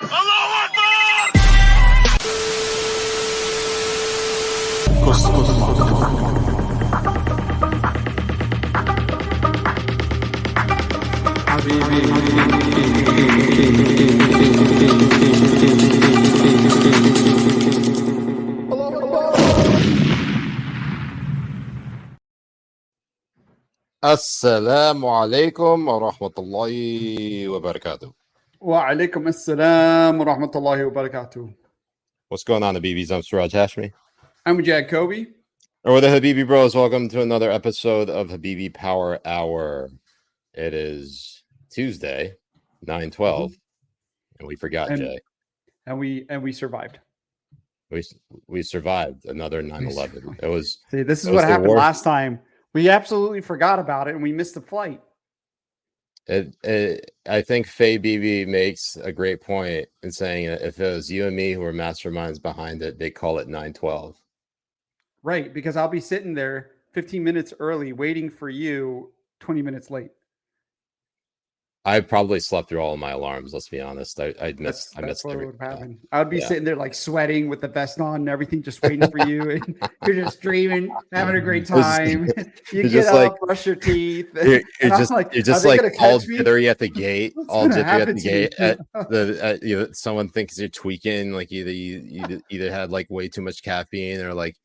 Assalamu alaikum wa rahmatullahi wa barakatuh. Wa alaikum assalam wa rahmatullahi wa barakatuh. What's going on, Habibis? I'm Siraj Hashmi. I'm Jay Kobbe. And we're the Habibi Bros. Welcome to another episode of Habibi Power Hour. It is Tuesday, 9/12, and we forgot Jay. And we survived. We survived another 9/11. It was see. This is what happened last time. We absolutely forgot about it, and we missed the flight. I think Faye Bibi makes a great point in saying that if it was you and me who were masterminds behind it, they call it 9/12. Right, because I'll be sitting there 15 minutes early waiting for you 20 minutes late. I probably slept through all of my alarms. Let's be honest. I missed what would happen. I would be sitting there like sweating with the vest on and everything, just waiting for you. And you're just dreaming, having a great time. You get up, like, brush your teeth. You're just all jittery at the gate. All jittery at the gate. Someone thinks you're tweaking. Like you either had like way too much caffeine or like,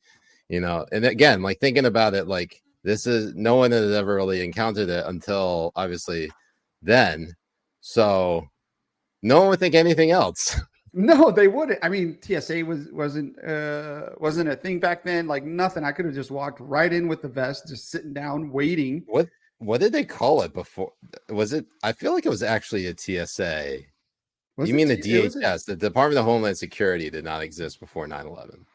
and again, like thinking about it, like this is no one has ever really encountered it until obviously then, so no one would think anything else. No, they wouldn't. I mean, TSA wasn't a thing back then. Like nothing. I could have just walked right in with the vest, just sitting down, waiting. What did they call it before? Was it? I feel like it was actually a TSA. You mean the DHS? The Department of Homeland Security did not exist before 9/11.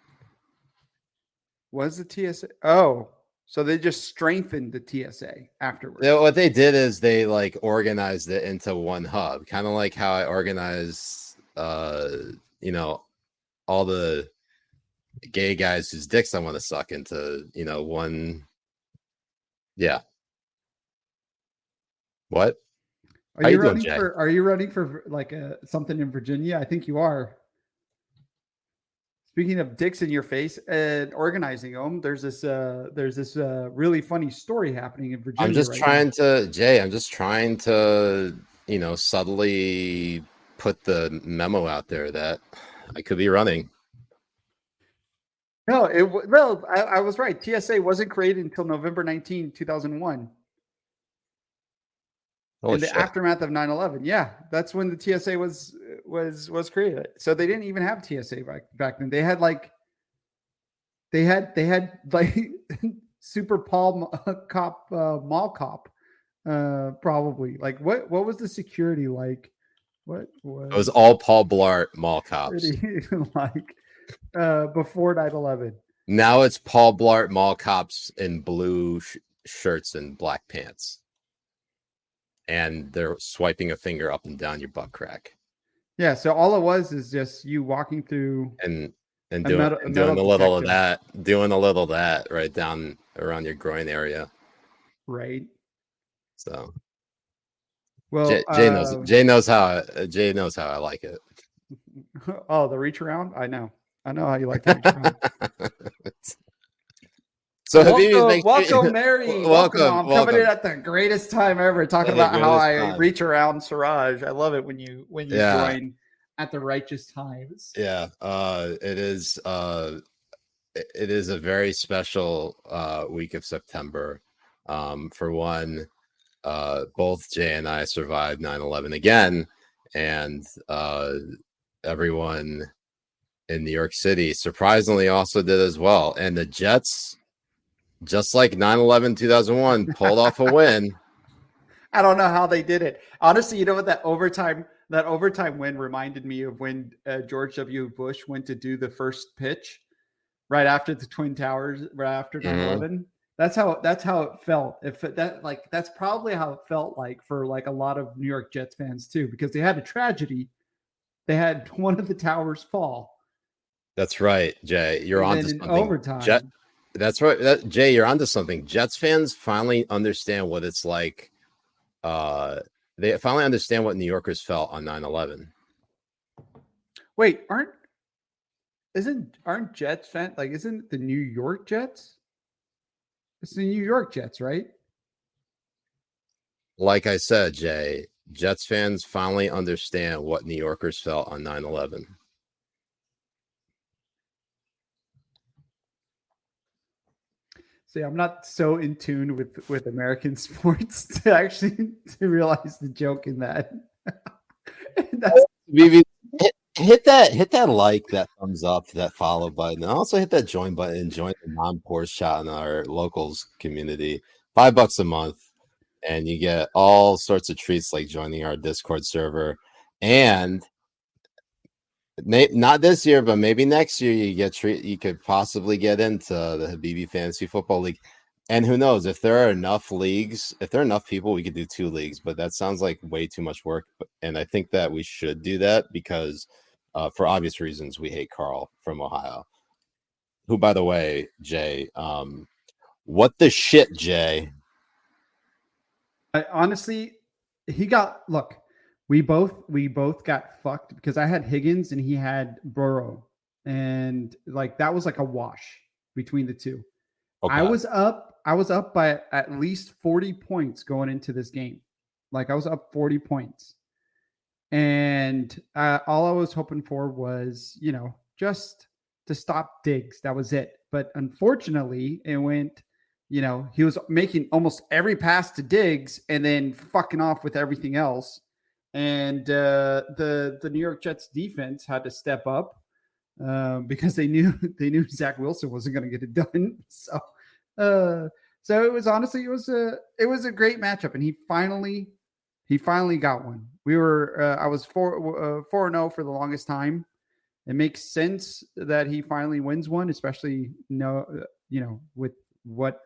Was the TSA? Oh. So they just strengthened the TSA afterwards. What they did is they like organized it into one hub, kind of like how I organized, all the gay guys whose dicks I want to suck into, one. Yeah. What? Are you running for like something in Virginia? I think you are. Speaking of dicks in your face and organizing them, there's this really funny story happening in Virginia. I'm just trying to, subtly put the memo out there that I could be running. No, I was right. TSA wasn't created until November 19, 2001. In the aftermath of 9/11. Yeah, that's when the TSA was created. So they didn't even have TSA back then. They had like Super Paul Cop Mall Cop probably. Like what was the security like? What was it? Was all Paul Blart Mall Cops like before 9/11. Now it's Paul Blart Mall Cops in blue shirts and black pants. And they're swiping a finger up and down your butt crack. Yeah, so all it was is just you walking through and doing a little of that right down around your groin area. Right. So, well, Jay knows how I like it. Oh, the reach around. I know how you like to reach around. So welcome, Mary. Welcome. I'm coming in at the greatest time ever, talking about how I reach around Siraj. I love it when you join at the righteous times. Yeah, it is a very special week of September. For one, both Jay and I survived 9/11 again, and everyone in New York City surprisingly also did as well. And the Jets, just like 9/11 2001, pulled off a win. I don't know how they did it. Honestly, you know what? That overtime win reminded me of when George W. Bush went to do the first pitch right after the Twin Towers, right after 9/11. That's how it felt. That's probably how it felt like for like a lot of New York Jets fans too, because they had a tragedy. They had one of the towers fall. That's right, Jay. You're on to something. Overtime. That's right. Jay, you're onto something. Jets fans finally understand what it's like. They finally understand what New Yorkers felt on 9/11. Wait, aren't Jets fan like isn't the New York Jets? It's the New York Jets, right? Like I said, Jay, Jets fans finally understand what New Yorkers felt on 9/11. See, I'm not so in tune with American sports to actually to realize the joke in that. That's hit that like, that thumbs up, that follow button, and also hit that join button and join the non-Porsche chat in our locals community. $5 a month, and you get all sorts of treats like joining our Discord server. And not this year, but maybe next year you could possibly get into the Habibi Fantasy Football League. And who knows, if there are enough leagues, if there are enough people, we could do 2 leagues, but that sounds like way too much work. And I think that we should do that because for obvious reasons, we hate Carl from Ohio, who, by the way, Jay, what the shit, Jay? Honestly, we both got fucked because I had Higgins and he had Burrow, and like that was like a wash between the two. Okay. I was up by at least 40 points going into this game. Like I was up 40 points. And all I was hoping for was, just to stop Diggs. That was it. But unfortunately, it went, he was making almost every pass to Diggs and then fucking off with everything else. And the New York Jets defense had to step up because they knew Zach Wilson wasn't going to get it done. So it was honestly it was a great matchup, and he finally got one. We were I was 4-0 for the longest time. It makes sense that he finally wins one, especially with what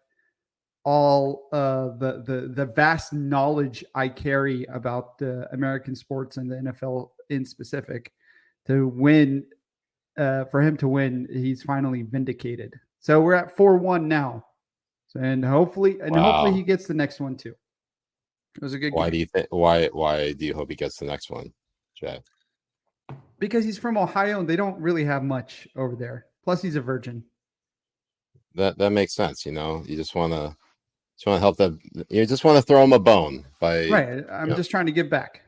all the vast knowledge I carry about American sports and the NFL in specific. To win, for him to win, he's finally vindicated. So we're at 4-1 now, and hopefully he gets the next one too. It was a good game. Do you think? Why do you hope he gets the next one, Jay? Because he's from Ohio and they don't really have much over there. Plus, he's a virgin. That makes sense. You just want to help them. You just want to throw him a bone by right. I'm just trying to give back.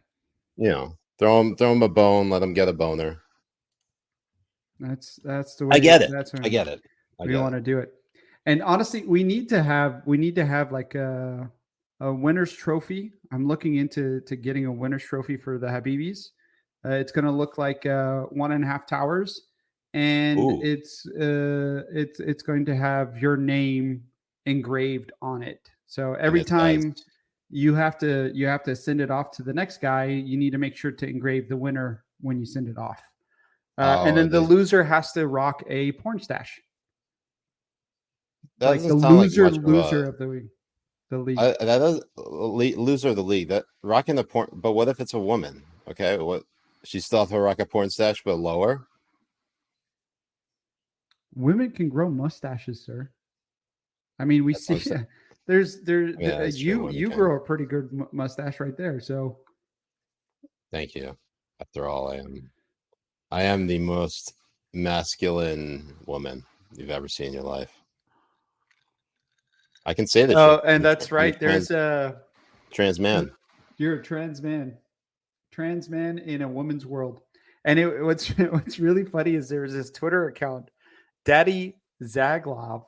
Throw him a bone. Let him get a boner. That's the way. I get it. I get it. We want to do it. And honestly, we need to have like a winner's trophy. I'm looking into getting a winner's trophy for the Habibis. It's going to look like 1.5 towers, and it's going to have your name engraved on it. So every time you have to send it off to the next guy, you need to make sure to engrave the winner when you send it off. And then the loser has to rock a porn stash. Like the loser of the league. That is loser of the league. That rocking the porn, but what if it's a woman? Okay, what? She still have to rock a porn stash, but lower. Women can grow mustaches, sir. I mean, we see you grow a pretty good mustache right there. So, thank you. After all, I am the most masculine woman you've ever seen in your life. I can say that. Oh, and that's right. There's a trans man. You're a trans man. Trans man in a woman's world. And what's really funny is there's this Twitter account, Daddy Zaglov,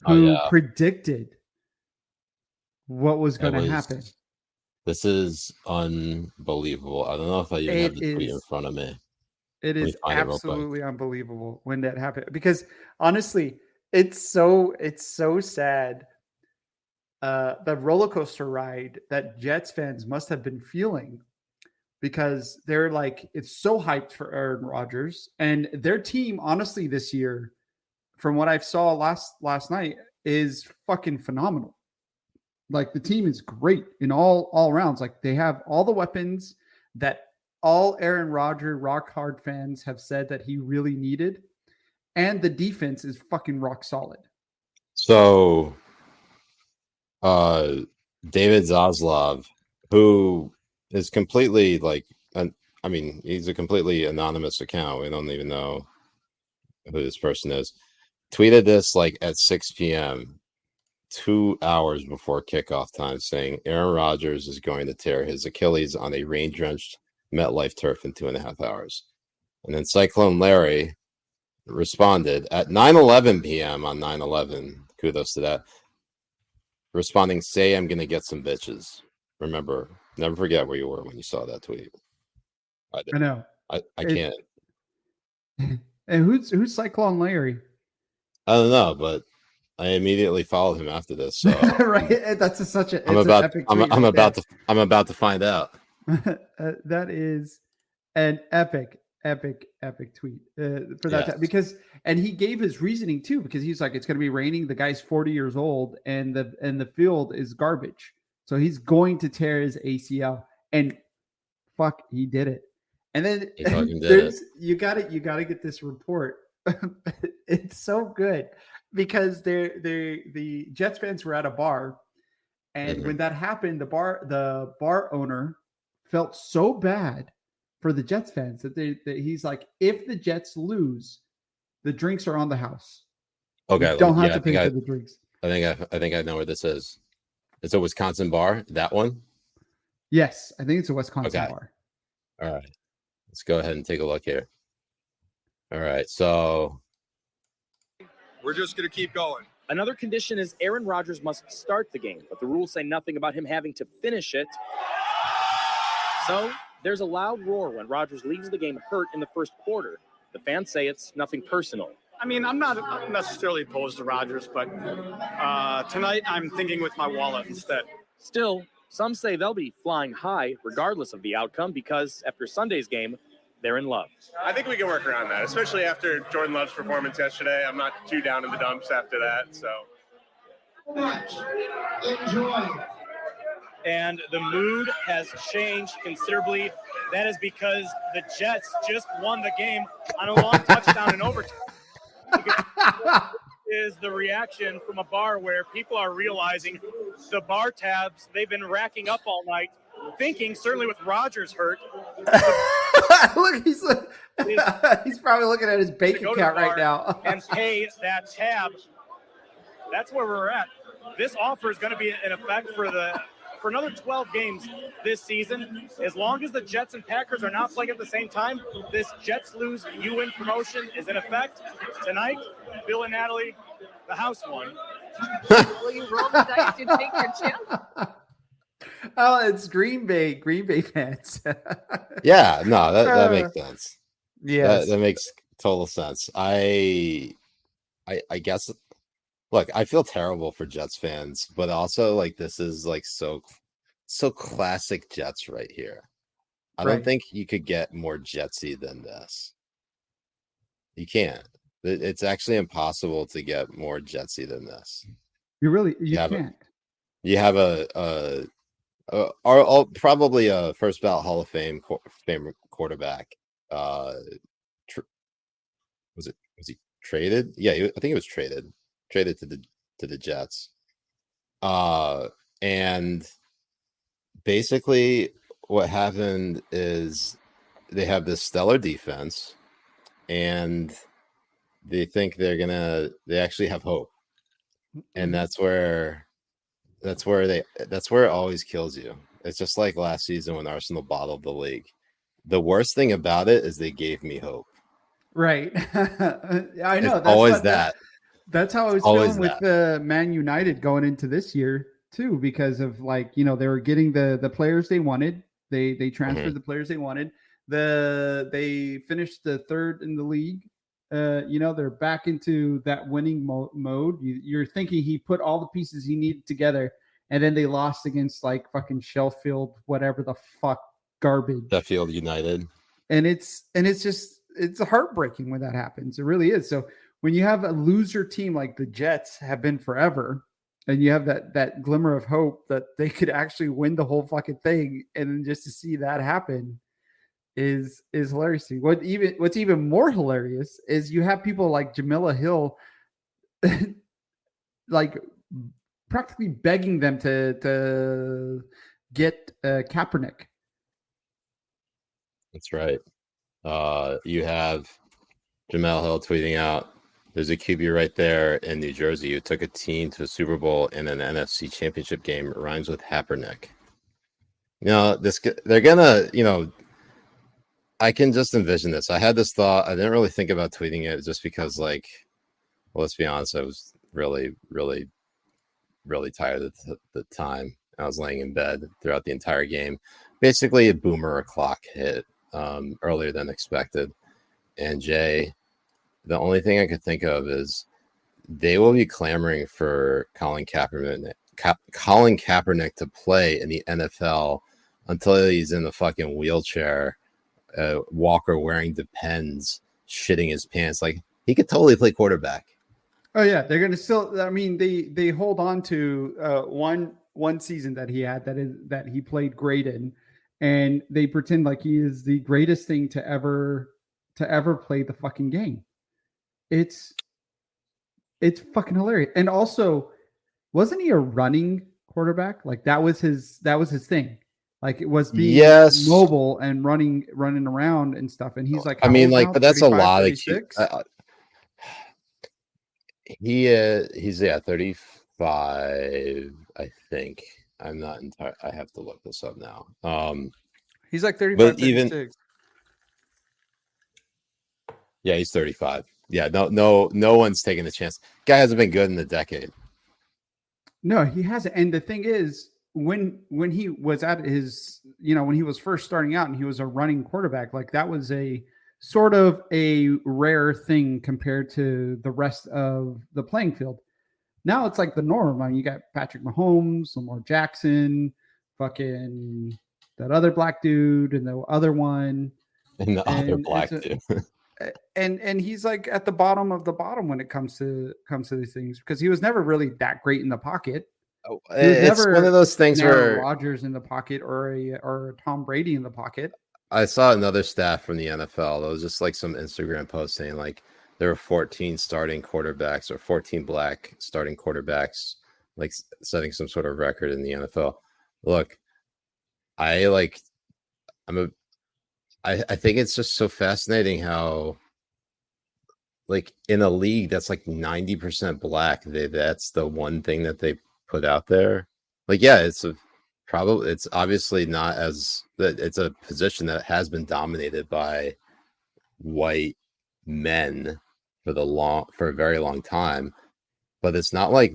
who predicted what was going to happen. This is unbelievable. I don't know if I even have the tweet in front of me. It is absolutely unbelievable when that happened. Because honestly, it's so sad. The roller coaster ride that Jets fans must have been feeling, because they're like, it's so hyped for Aaron Rodgers, and their team, honestly, this year, from what I saw last night, is fucking phenomenal. Like the team is great in all rounds. Like they have all the weapons that all Aaron Rodgers rock hard fans have said that he really needed, and the defense is fucking rock solid. So David Zaslav, who is completely like I mean, he's a completely anonymous account. We don't even know who this person is. Tweeted this like at 6 p.m., 2 hours before kickoff time, saying Aaron Rodgers is going to tear his Achilles on a rain-drenched MetLife turf in 2.5 hours. And then Cyclone Larry responded at 9:11 p.m. on 9/11. Kudos to that. Responding, say I'm going to get some bitches. Remember, never forget where you were when you saw that tweet. I know. I can't. And who's Cyclone Larry? I don't know, but I immediately followed him after this. So right, that's such a. I'm about to find out. That is an epic tweet for that time, because he gave his reasoning too, because he's like, it's going to be raining. The guy's 40 years old, and the field is garbage, so he's going to tear his ACL, and fuck, he did it. And then you got to get this report. It's so good because the Jets fans were at a bar, and when that happened, the bar owner felt so bad for the Jets fans that he's like, if the Jets lose, the drinks are on the house. Okay, you don't have to pay for the drinks. I think I know where this is. It's a Wisconsin bar. That one? Yes, I think it's a Wisconsin bar. All right. Let's go ahead and take a look here. All right, so we're just going to keep going. Another condition is Aaron Rodgers must start the game, but the rules say nothing about him having to finish it. So there's a loud roar when Rodgers leaves the game hurt in the first quarter. The fans say it's nothing personal. I mean, I'm not necessarily opposed to Rodgers, but tonight I'm thinking with my wallet instead. Still, some say they'll be flying high regardless of the outcome because after Sunday's game, they're in love. I think we can work around that, especially after Jordan Love's performance yesterday. I'm not too down in the dumps after that, so. Enjoy. And the mood has changed considerably. That is because the Jets just won the game on a long touchdown in overtime. Is the reaction from a bar where people are realizing the bar tabs they've been racking up all night, thinking, certainly with Rodgers hurt. Look, he's probably looking at his bank account right now. And pay that tab. That's where we're at. This offer is going to be in effect for another 12 games this season. As long as the Jets and Packers are not playing at the same time, this Jets lose, you win promotion is in effect. Tonight, Bill and Natalie, the house won. Will you roll the dice to take your chance? Oh, it's Green Bay fans. Yeah, no, that makes sense. Yeah, that makes total sense. I guess. Look, I feel terrible for Jets fans, but also like this is like so classic Jets right here. I don't think you could get more Jetsy than this. You can't. It's actually impossible to get more Jetsy than this. You can't. You have probably a first ballot Hall of Fame quarterback. Was he traded? Yeah, I think he was traded to the Jets. And basically what happened is they have this stellar defense and they think they actually have hope. And that's where it always kills you. It's just like last season when Arsenal bottled the league. The worst thing about it is they gave me hope. Right. I know. It's always that. That's how I was feeling with Man United going into this year too, because of they were getting the players they wanted. They transferred the players they wanted. They finished the third in the league. They're back into that winning mode. You're thinking he put all the pieces he needed together, and then they lost against fucking Sheffield, whatever the fuck garbage. Sheffield United. And it's heartbreaking when that happens. It really is. So when you have a loser team like the Jets have been forever, and you have that glimmer of hope that they could actually win the whole fucking thing, and then just to see that happen is hilarious. What's even more hilarious is you have people like Jamila Hill practically begging them to get Kaepernick. That's right. You have Jamel Hill tweeting out, there's a QB right there in New Jersey who took a team to a Super Bowl in an NFC championship game. It rhymes with Hapernick. They're gonna, I can just envision this. I had this thought. I didn't really think about tweeting it just because, like, well, let's be honest, I was really, really, really tired at the time. I was laying in bed throughout the entire game. Basically, a boomer clock hit earlier than expected. And Jay, the only thing I could think of is they will be clamoring for Colin Kaepernick to play in the NFL until he's in the fucking wheelchair, Walker wearing Depends, shitting his pants. Like, he could totally play quarterback. Oh yeah, they're gonna still. I mean, they hold on to one season that he had that he played great in, and they pretend like he is the greatest thing to ever play the fucking game. It's fucking hilarious. And also, wasn't he a running quarterback? Like that was his thing. Like it was being mobile and running around and stuff. And he's like, I mean, like, but that's a lot of he's 35, I think. I'm not entirely. I have to look this up now. He's like 35, but 36. Even yeah, he's 35. Yeah, no one's taking the chance. Guy hasn't been good in a decade. No, he hasn't. And the thing is, when he was at his, when he was first starting out and he was a running quarterback, like that was a sort of a rare thing compared to the rest of the playing field. Now it's like the norm. I mean, you got Patrick Mahomes, Lamar Jackson, fucking that other black dude, and the other one. And the other black dude. And he's like at the bottom of the bottom when it comes to these things, because he was never really that great in the pocket. It's one of those things where Rodgers in the pocket or a Tom Brady in the pocket. I saw another stat from the NFL. It was just like some Instagram post saying like there were 14 starting quarterbacks or 14 black starting quarterbacks, like setting some sort of record in the NFL. Look, I think it's just so fascinating how, like, in a league that's like 90% black, that's the one thing that they put out there. Like, yeah, it's obviously not as that. It's a position that has been dominated by white men for a very long time, but it's not like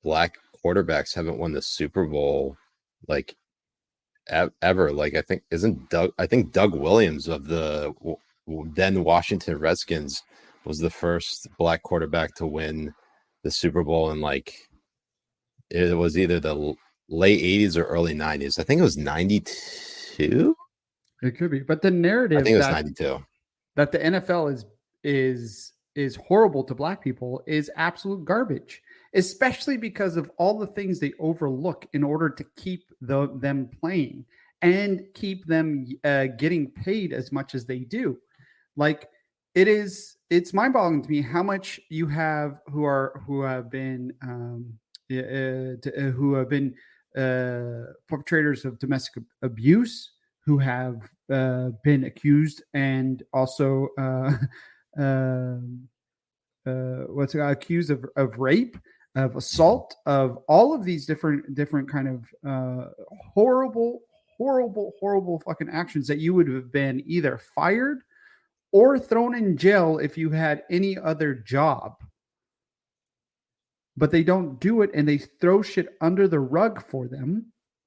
black quarterbacks haven't won the Super Bowl like ever. Like, I think Doug Williams of the then Washington Redskins was the first black quarterback to win the Super Bowl in, like, it was either the late 80s or early 90s. I think it was 92. It could be, but the narrative, I think it was 92, that the NFL is horrible to black people is absolute garbage, especially because of all the things they overlook in order to keep them playing and keep them getting paid as much as they do. Like, it's mind-boggling to me how much you have who have been perpetrators of domestic abuse, who have been accused and also accused of rape, of assault, of all of these different kind of horrible fucking actions that you would have been either fired or thrown in jail if you had any other job. But they don't do it, and they throw shit under the rug for them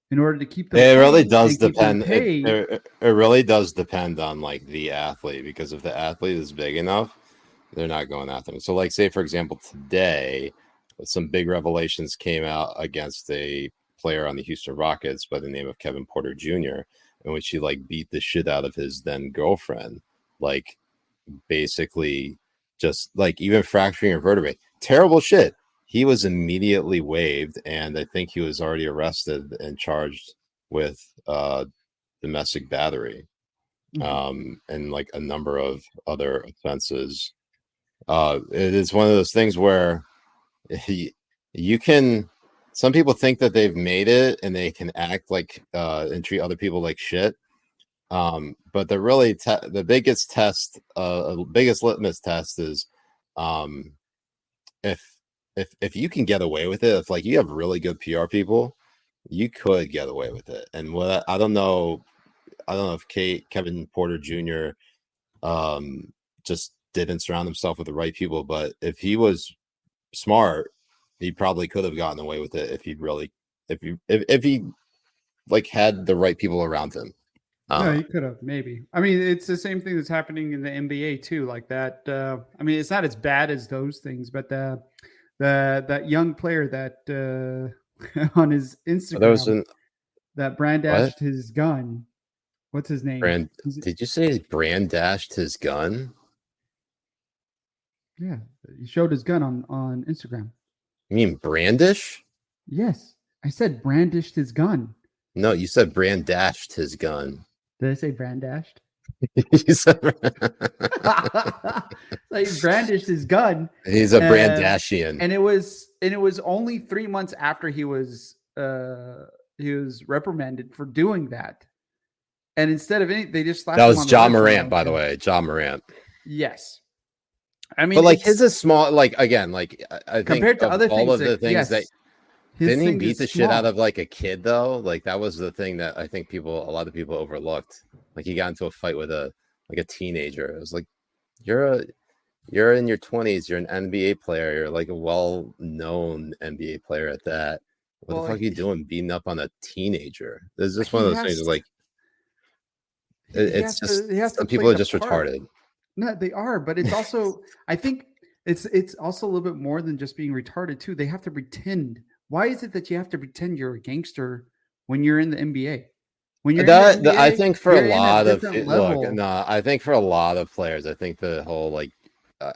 in order to keep them. It really does depend. It really does depend on, like, the athlete, because if the athlete is big enough, they're not going after them. So, like, say for example, today, some big revelations came out against a player on the Houston Rockets by the name of Kevin Porter Jr., in which he, like, beat the shit out of his then girlfriend, like, basically just, like, even fracturing her vertebrae. Terrible shit. He was immediately waived, and I think he was already arrested and charged with domestic battery, and like a number of other offenses. It is one of those things where you can. Some people think that they've made it and they can act like and treat other people like shit. But the biggest test, biggest litmus test is, if you can get away with it, if like you have really good PR people, you could get away with it. And what I don't know if Kevin Porter Jr. Just didn't surround himself with the right people, but if he was smart, he probably could have gotten away with it if he like had the right people around him. No, he could have, maybe. I mean, it's the same thing that's happening in the NBA too, like that. I mean, it's not as bad as those things, but that young player that on his Instagram that brandashed his gun. What's his name? Did you say brandashed his gun? Yeah, he showed his gun on Instagram. You mean brandish? Yes, I said brandished his gun. No, you said brandashed his gun. Did I say brandashed? You said so he brandished his gun. He's a Brandashian, and it was only 3 months after he was reprimanded for doing that. And instead of anything, they just slapped that him was on John Morant, by the way. John Morant. Yes. I mean, but like his is small. Like again, like I think compared to other all things, of the things that didn't he beat the shit out of like a kid though? Like that was the thing that I think a lot of people overlooked. Like he got into a fight with a teenager. It was like you're in your 20s. You're an NBA player. You're like a well-known NBA player at that. What the fuck are you doing beating up on a teenager? It's just one of those things. Like it's just some people are just retarded. No, they are, but it's also I think it's also a little bit more than just being retarded too. They have to pretend. Why is it that you have to pretend you're a gangster when you're in the NBA? When you're in the NBA, I think for a lot of I think for a lot of players, I think the whole like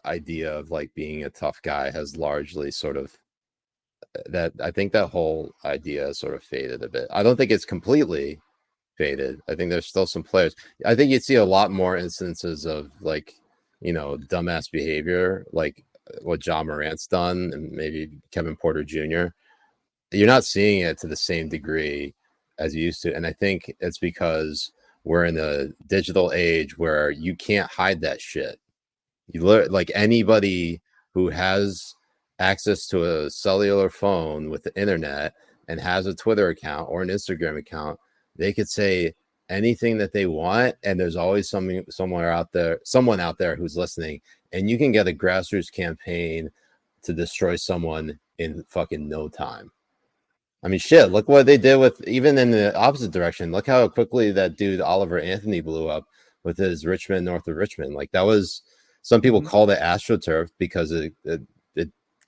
idea of like being a tough guy has largely sort of I think that whole idea sort of faded a bit. I don't think it's completely faded. I think there's still some players. I think you'd see a lot more instances of like, dumbass behavior, like what John Morant's done and maybe Kevin Porter Jr. You're not seeing it to the same degree as you used to. And I think it's because we're in a digital age where you can't hide that shit. Like anybody who has access to a cellular phone with the internet and has a Twitter account or an Instagram account, they could say anything that they want, and there's always someone out there who's listening, and you can get a grassroots campaign to destroy someone in fucking no time. I mean, shit, look what they did with, even in the opposite direction. Look how quickly that dude Oliver Anthony blew up with his Richmond, north of Richmond. Like that was, some people called it AstroTurf because it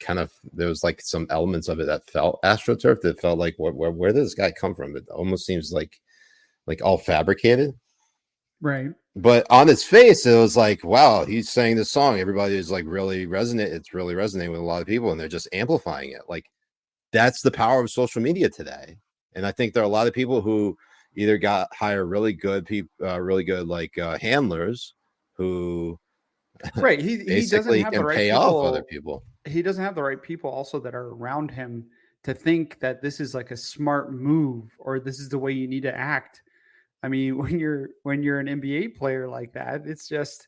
kind of, there was like some elements of it that felt AstroTurf, that felt like where did this guy come from? It almost seems like all fabricated. Right. But on its face, it was like, wow, he's saying this song. Everybody is like really resonant. It's really resonating with a lot of people, and they're just amplifying it. Like that's the power of social media today. And I think there are a lot of people who either hire really good people, like handlers who right. He doesn't have can the right pay people, off other people. He doesn't have the right people also that are around him to think that this is like a smart move or this is the way you need to act. I mean, when you're an NBA player like that, it's just,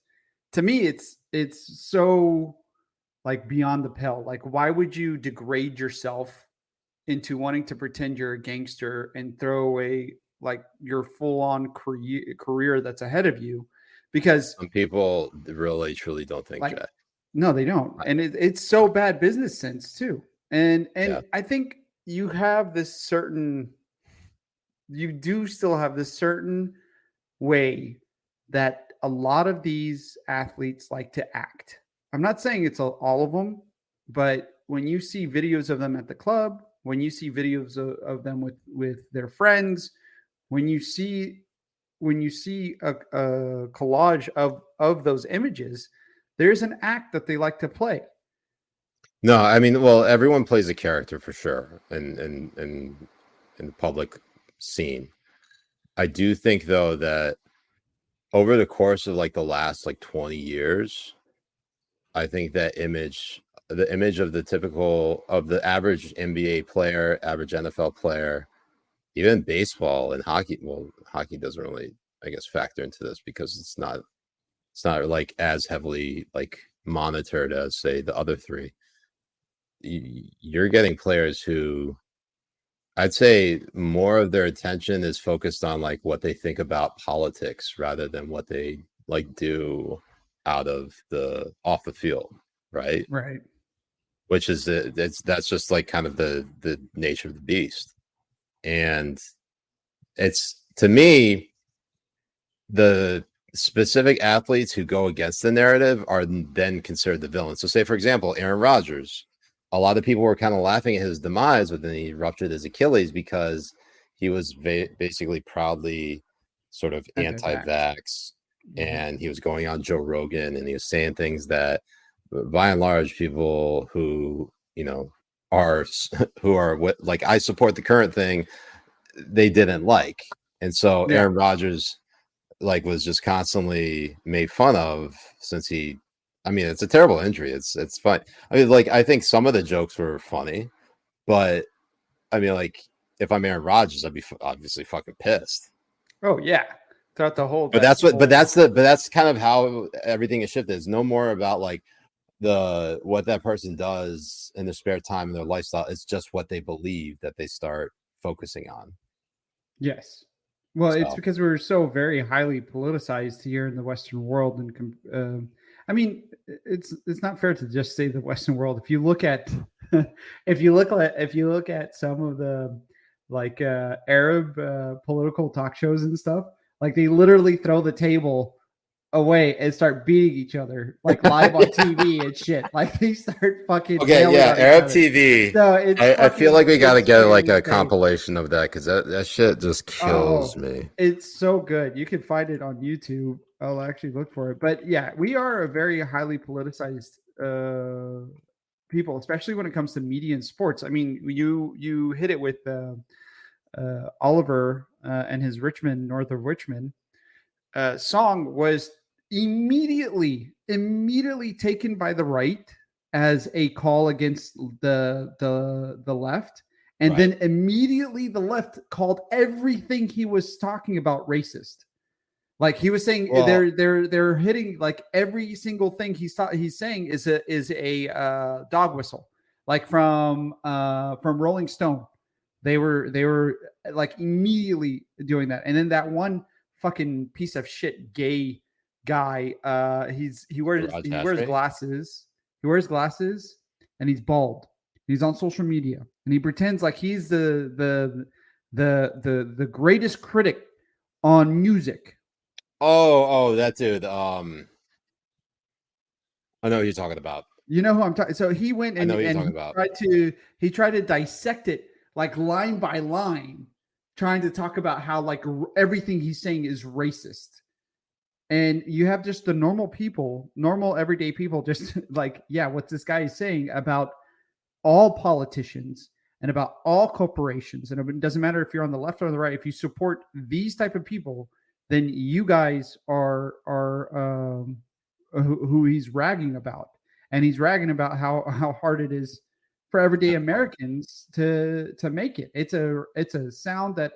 to me, it's so like beyond the pale. Like, why would you degrade yourself into wanting to pretend you're a gangster and throw away like your full-on career that's ahead of you? Because some people really truly don't think that. No, they don't. And it's so bad business sense too. And I think you do still have this certain way that a lot of these athletes like to act. I'm not saying it's all of them, but when you see videos of them at the club, when you see videos of them with their friends, when you see a collage of those images, there's an act that they like to play. No, I mean, well, everyone plays a character for sure in the public scene. I do think though that over the course of like the last like 20 years, I think that the image of the average NBA player, average NFL player, even baseball and hockey. Well, hockey doesn't really I guess, factor into this because it's not like as heavily like monitored as say the other three. You're getting players who I'd say more of their attention is focused on like what they think about politics rather than what they like do out of off the field, right? Right. Which is that's just like kind of the nature of the beast. And it's, to me, the specific athletes who go against the narrative are then considered the villains. So say, for example, Aaron Rodgers, a lot of people were kind of laughing at his demise, but then he ruptured his Achilles because he was basically proudly sort of anti-vax, and he was going on Joe Rogan and he was saying things that by and large people who, you know, are like, I support the current thing, they didn't like. And so Aaron Rodgers like was just constantly made fun of since he, I mean, it's a terrible injury. It's fun. I mean, like, I think some of the jokes were funny, but I mean, like, if I'm Aaron Rodgers, I'd be obviously fucking pissed. Oh yeah, throughout the whole. But that's kind of how everything is shifted. It's no more about like what that person does in their spare time and their lifestyle. It's just what they believe that they start focusing on. Yes. Well, it's because we're so very highly politicized here in the Western world, and I mean, it's not fair to just say the Western world. If you look at if you look at some of the like Arab political talk shows and stuff, like they literally throw the table away and start beating each other like live on TV and shit. Like they start fucking. Okay, yeah, Arab TV. So I feel like we got to get like a compilation of that because that shit just kills me. It's so good. You can find it on YouTube. I'll actually look for it. But yeah, we are a very highly politicized people, especially when it comes to media and sports. I mean, you hit it with Oliver and his North of Richmond song was immediately taken by the right as a call against the left, and then immediately the left called everything he was talking about racist. Like he was saying, they're hitting like every single thing he's saying is a dog whistle, like from Rolling Stone. They were like immediately doing that, and then that one fucking piece of shit gay guy. He wears glasses. He wears glasses, and he's bald. He's on social media, and he pretends like he's the greatest critic on music. Oh, that dude. I know who you're talking about. You know who I'm talking. So he went and he tried to dissect it like line by line, trying to talk about how like everything he's saying is racist. And you have just the normal people, normal everyday people, just like, yeah, what this guy is saying about all politicians and about all corporations. And it doesn't matter if you're on the left or the right. If you support these type of people, then you guys are who he's ragging about. And he's ragging about how hard it is for everyday Americans to make it. It's a sound and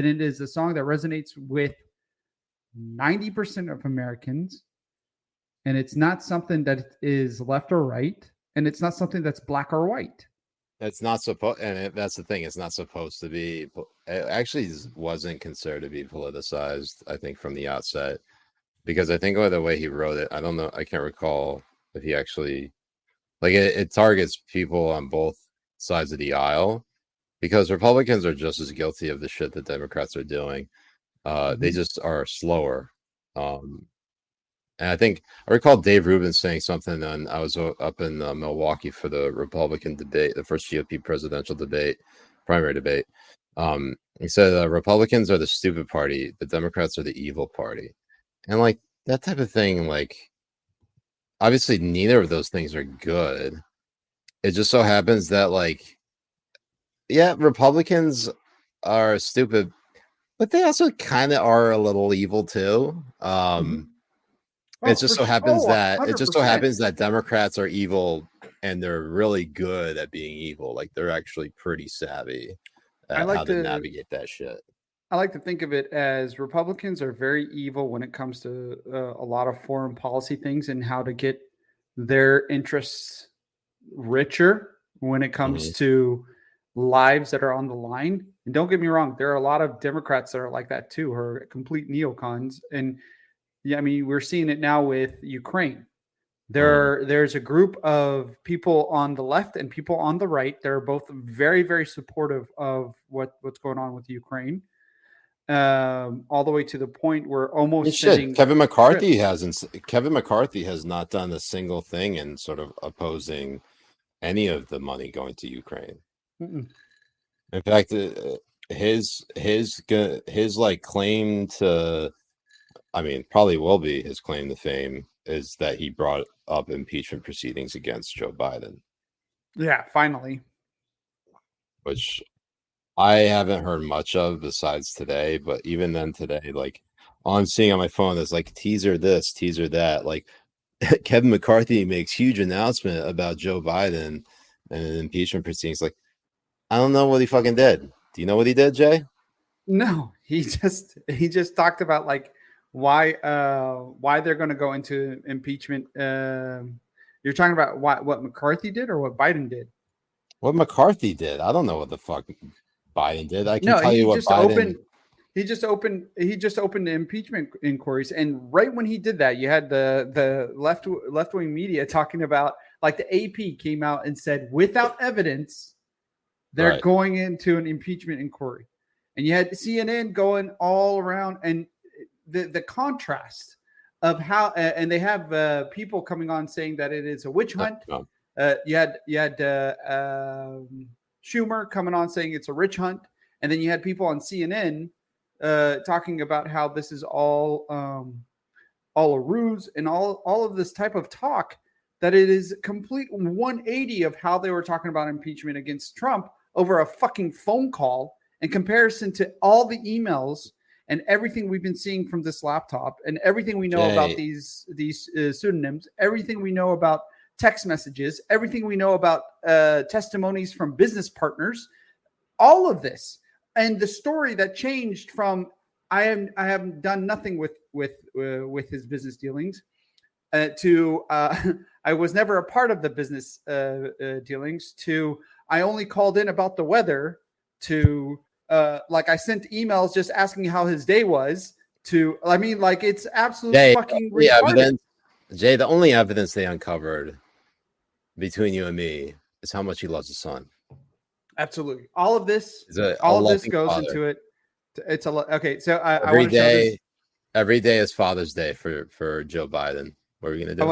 it is a song that resonates with 90% of Americans. And it's not something that is left or right. And it's not something that's black or white. It's not supposed, and that's the thing. It's not supposed to be. It actually wasn't considered to be politicized, I think, from the outset, because I think the way he wrote it, I don't know, I can't recall if he actually, like, it targets people on both sides of the aisle, because Republicans are just as guilty of the shit that Democrats are doing. They just are slower. And I think I recall Dave Rubin saying something, and I was up in Milwaukee for the Republican debate, the first GOP presidential debate, primary debate. He said Republicans are the stupid party, the Democrats are the evil party. And like that type of thing, like obviously neither of those things are good. It just so happens that like, yeah, Republicans are stupid, but they also kind of are a little evil too. It just so happens that Democrats are evil and they're really good at being evil. Like they're actually pretty savvy at how to navigate that shit. I like to think of it as Republicans are very evil when it comes to a lot of foreign policy things and how to get their interests richer when it comes to lives that are on the line. And don't get me wrong, there are a lot of Democrats that are like that too, who are complete neocons. And yeah, I mean, we're seeing it now with Ukraine. There's a group of people on the left and people on the right. They're both very, very supportive of what's going on with Ukraine. All the way to the point where almost Kevin McCarthy has not done a single thing in sort of opposing any of the money going to Ukraine. Mm-mm. In fact, his like claim to, I mean, probably will be his claim to fame is that he brought up impeachment proceedings against Joe Biden. Yeah, finally. Which I haven't heard much of besides today, but even then today, like all I'm seeing on my phone is like teaser this, teaser that. Like Kevin McCarthy makes huge announcement about Joe Biden and impeachment proceedings. Like, I don't know what he fucking did. Do you know what he did, Jay? No, he just talked about like why they're going to go into impeachment. You're talking about what McCarthy did or what Biden did? What McCarthy did? I don't know what the fuck Biden did. I can tell you what Biden. He just opened the impeachment inquiries, and right when he did that, you had the left wing media talking about, like, the AP came out and said without evidence they're going into an impeachment inquiry, and you had CNN going all around, and the contrast of how and they have people coming on saying that it is a witch hunt. No. You had Schumer coming on saying it's a witch hunt, and then you had people on CNN talking about how this is all a ruse and all of this type of talk, that it is complete 180 of how they were talking about impeachment against Trump over a fucking phone call in comparison to all the emails and everything we've been seeing from this laptop and everything we know about these pseudonyms, everything we know about text messages, everything we know about testimonies from business partners, all of this. And the story that changed from I have done nothing with his business dealings to I was never a part of the business dealings to I only called in about the weather to like I sent emails just asking how his day was to, I mean, like, it's absolutely fucking retarded. Jay, the only evidence they uncovered between you and me is how much he loves his son. Absolutely. All of this goes into it. It's okay. So every day is Father's Day for Joe Biden. What are we gonna do?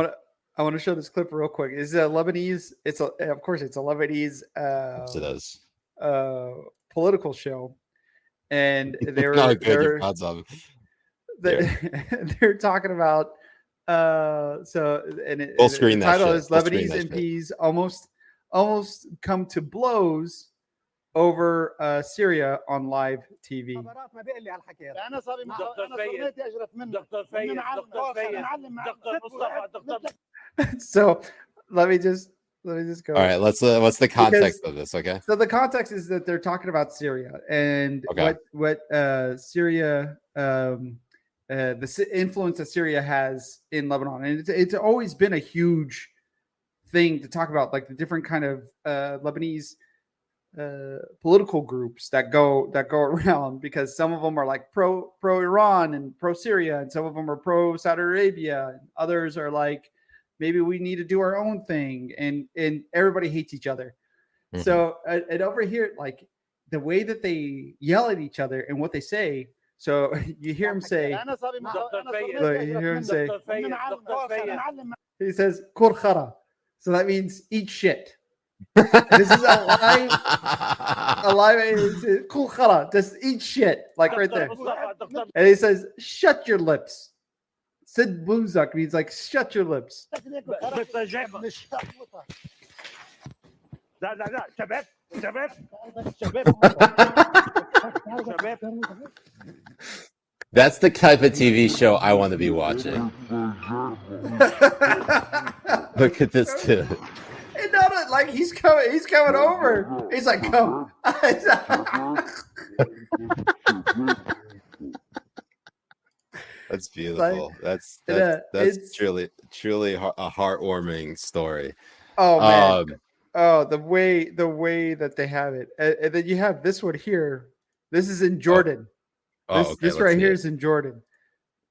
I want to show this clip real quick. It's a Lebanese. Of course it's a Lebanese. Yes, it is. Political show, and they're talking about. Full screen. The title is Lebanese MPs almost come to blows over Syria on live TV. So let me just go. All right, what's the context of this? Okay. So the context is that they're talking about Syria and what Syria, the influence that Syria has in Lebanon, and it's always been a huge thing to talk about, like the different kind of Lebanese political groups that go around, because some of them are like pro Iran and pro Syria, and some of them are pro Saudi Arabia, and others are like, maybe we need to do our own thing, and everybody hates each other. Mm-hmm. So and over here, like the way that they yell at each other and what they say. So you hear him say, he says, "Kur khara." So that means eat shit. This is a live, "Kur khara," just eat shit, like right there. And he says, "Shut your lips." Sid Boomzak means like shut your lips. That's the type of TV show I want to be watching. Look at this dude. And no, like he's coming over. He's like, come. That's beautiful. Like, That's truly a heartwarming story. Oh man. The way that they have it. And then you have this one here. This is in Jordan. This right here is in Jordan.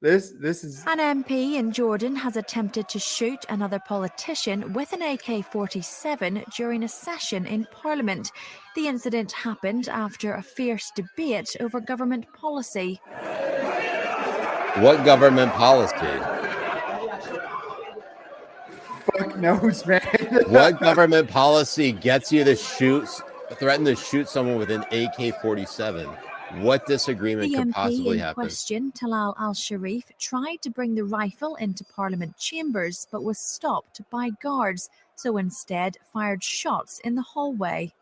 This is an MP in Jordan has attempted to shoot another politician with an AK-47 during a session in Parliament. The incident happened after a fierce debate over government policy. What government policy? Fuck knows, man. What government policy gets you to threaten to shoot someone with an AK-47? What disagreement could possibly happen? The MP in question, Talal Al-Sharif, tried to bring the rifle into Parliament chambers, but was stopped by guards, so instead fired shots in the hallway.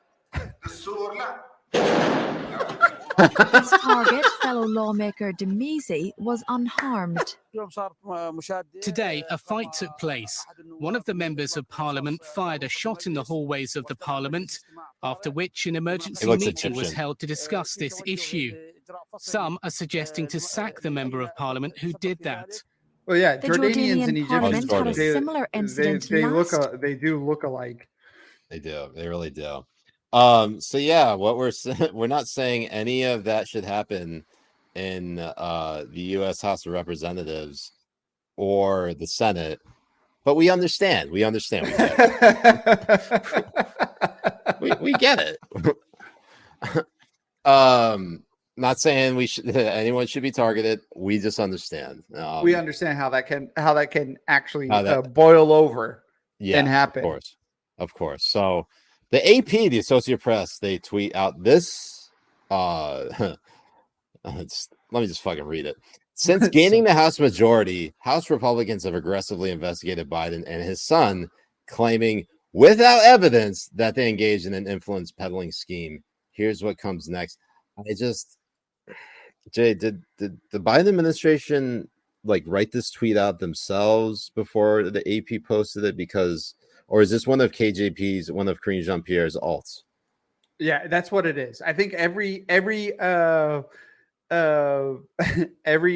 Its target, fellow lawmaker Demizi, was unharmed. Today, a fight took place. One of the members of Parliament fired a shot in the hallways of the Parliament, after which an emergency meeting was held to discuss this issue. Some are suggesting to sack the member of Parliament who did that. Well, yeah, The Jordanians and Parliament had a similar incident they do look alike. They do. They really do. So yeah, what we're not saying any of that should happen in the U.S. House of Representatives or the Senate, but we understand. We understand. We get it. Not saying anyone should be targeted. We just understand. We understand how that can actually boil over and happen. Of course. So the AP, the Associated Press, they tweet out this. Let me just fucking read it. Since gaining the House majority, House Republicans have aggressively investigated Biden and his son, claiming without evidence that they engaged in an influence peddling scheme. Here's what comes next. Jay, did the Biden administration write this tweet out themselves before the AP posted it? Or is this one of KJP's, one of Karine Jean-Pierre's alts? Yeah, that's what it is. I think every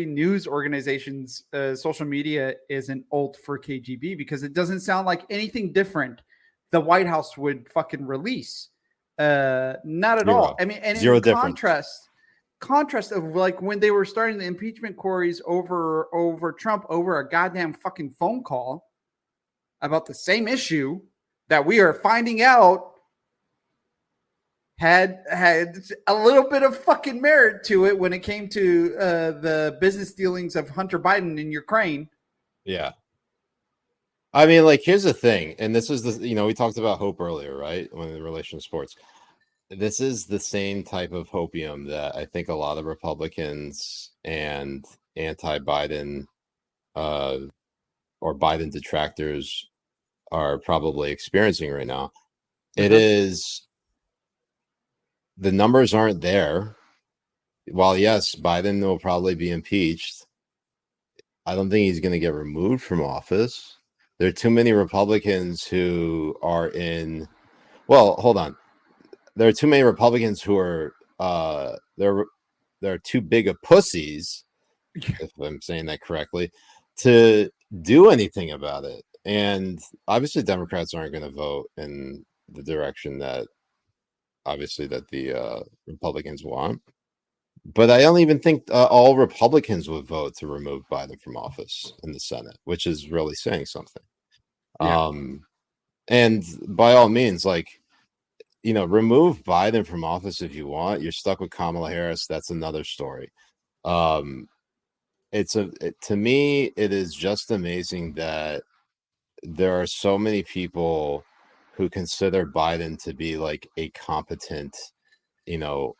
news organization's social media is an alt for KGB because it doesn't sound like anything different the White House would fucking release. Not at all. I mean, and Zero in contrast of when they were starting the impeachment queries over Trump over a goddamn fucking phone call about the same issue that we are finding out had a little bit of fucking merit to it when it came to the business dealings of Hunter Biden in Ukraine. Yeah. I mean, here's the thing, and this is we talked about hope earlier, right? When in relation to sports. This is the same type of hopium that I think a lot of Republicans and anti-Biden or Biden detractors are probably experiencing right now. It is, the numbers aren't there. While yes, Biden will probably be impeached, I don't think he's going to get removed from office. There are too many Republicans who are in. Well, hold on. There are too many Republicans who are they're too big of pussies, if I'm saying that correctly, to do anything about it. And obviously, Democrats aren't going to vote in the direction that the Republicans want. But I don't even think all Republicans would vote to remove Biden from office in the Senate, which is really saying something. Yeah. And by all means, remove Biden from office if you want. You're stuck with Kamala Harris. That's another story. To me, it is just amazing that there are so many people who consider Biden to be a competent, an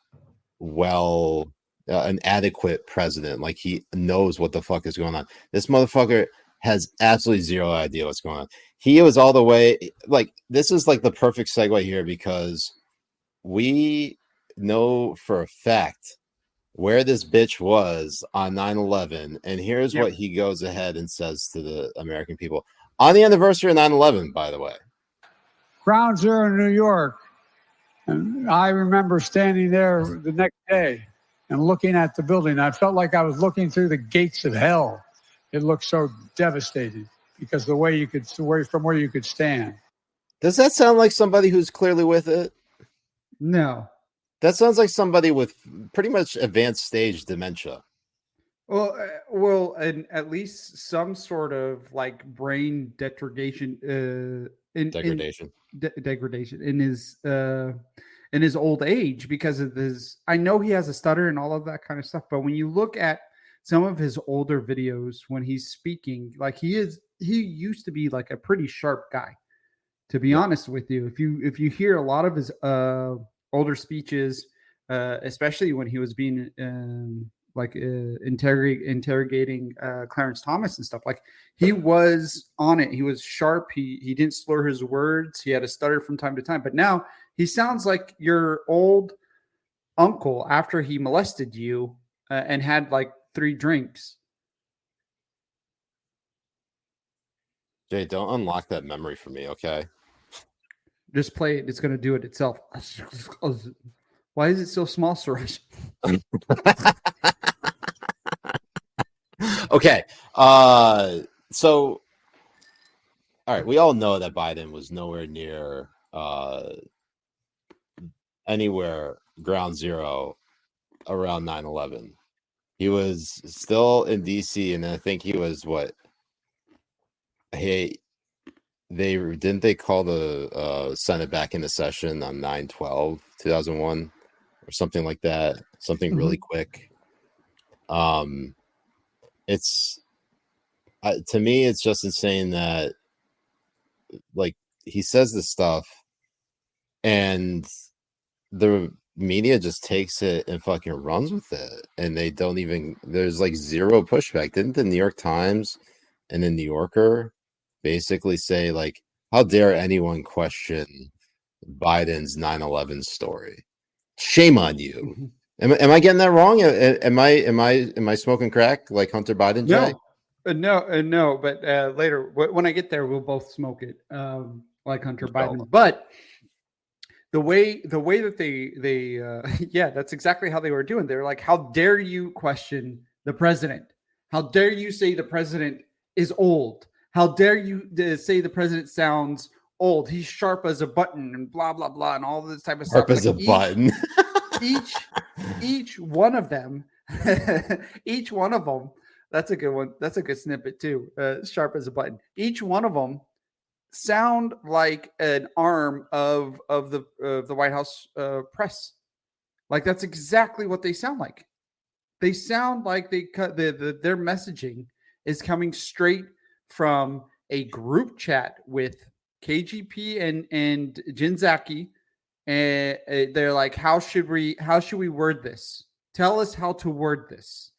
adequate president. He knows what the fuck is going on. This motherfucker has absolutely zero idea what's going on. He was all the way this is the perfect segue here because we know for a fact where this bitch was on 9/11, and here's what he goes ahead and says to the American people on the anniversary of 9/11, by the way. Ground Zero in New York. And I remember standing there the next day and looking at the building. I felt like I was looking through the gates of hell. It looked so devastating because from where you could stand. Does that sound like somebody who's clearly with it? No. That sounds like somebody with pretty much advanced stage dementia. Well, and at least some sort of like brain degradation, degradation in his old age because of his. I know he has a stutter and all of that kind of stuff, but when you look at some of his older videos when he's speaking, like he used to be like a pretty sharp guy. To be honest with you, if you hear a lot of his older speeches, especially when he was being interrogating Clarence Thomas and stuff, like he was on it. He was sharp. He didn't slur his words. He had a stutter from time to time, but now he sounds like your old uncle after he molested you and had like 3 drinks. Jay, don't unlock that memory for me, okay? Just play it. It's going to do it itself. Why is it so small, Siraj? Okay. So, all right. We all know that Biden was nowhere near anywhere ground zero around 9/11. He was still in D.C. and I think he was what? Hey, they call the Senate back into session on 9/12/2001 or something like that. Something really quick. It's to me, it's just insane that like he says this stuff and the media just takes it and fucking runs with it, and they don't even. There's like zero pushback. Didn't the New York Times and the New Yorker basically say like, how dare anyone question Biden's 9/11 story? Shame on you. Am I getting that wrong? Am I smoking crack like Hunter Biden? Jay? No. But later when I get there, we'll both smoke it like Hunter Biden. But the way that they yeah, that's exactly how they were doing. They're like, how dare you question the president? How dare you say the president is old? How dare you say the president sounds old? He's sharp as a button and blah, blah, blah, and all this type of stuff. Sharp as a button. each one of them, that's a good one. That's a good snippet too. Sharp as a button. Each one of them sound like an arm of the White House press. Like that's exactly what they sound like. They sound like they cut their messaging is coming straight from a group chat with KGP and Jen Psaki, and they're like, how should we word this? Tell us how to word this.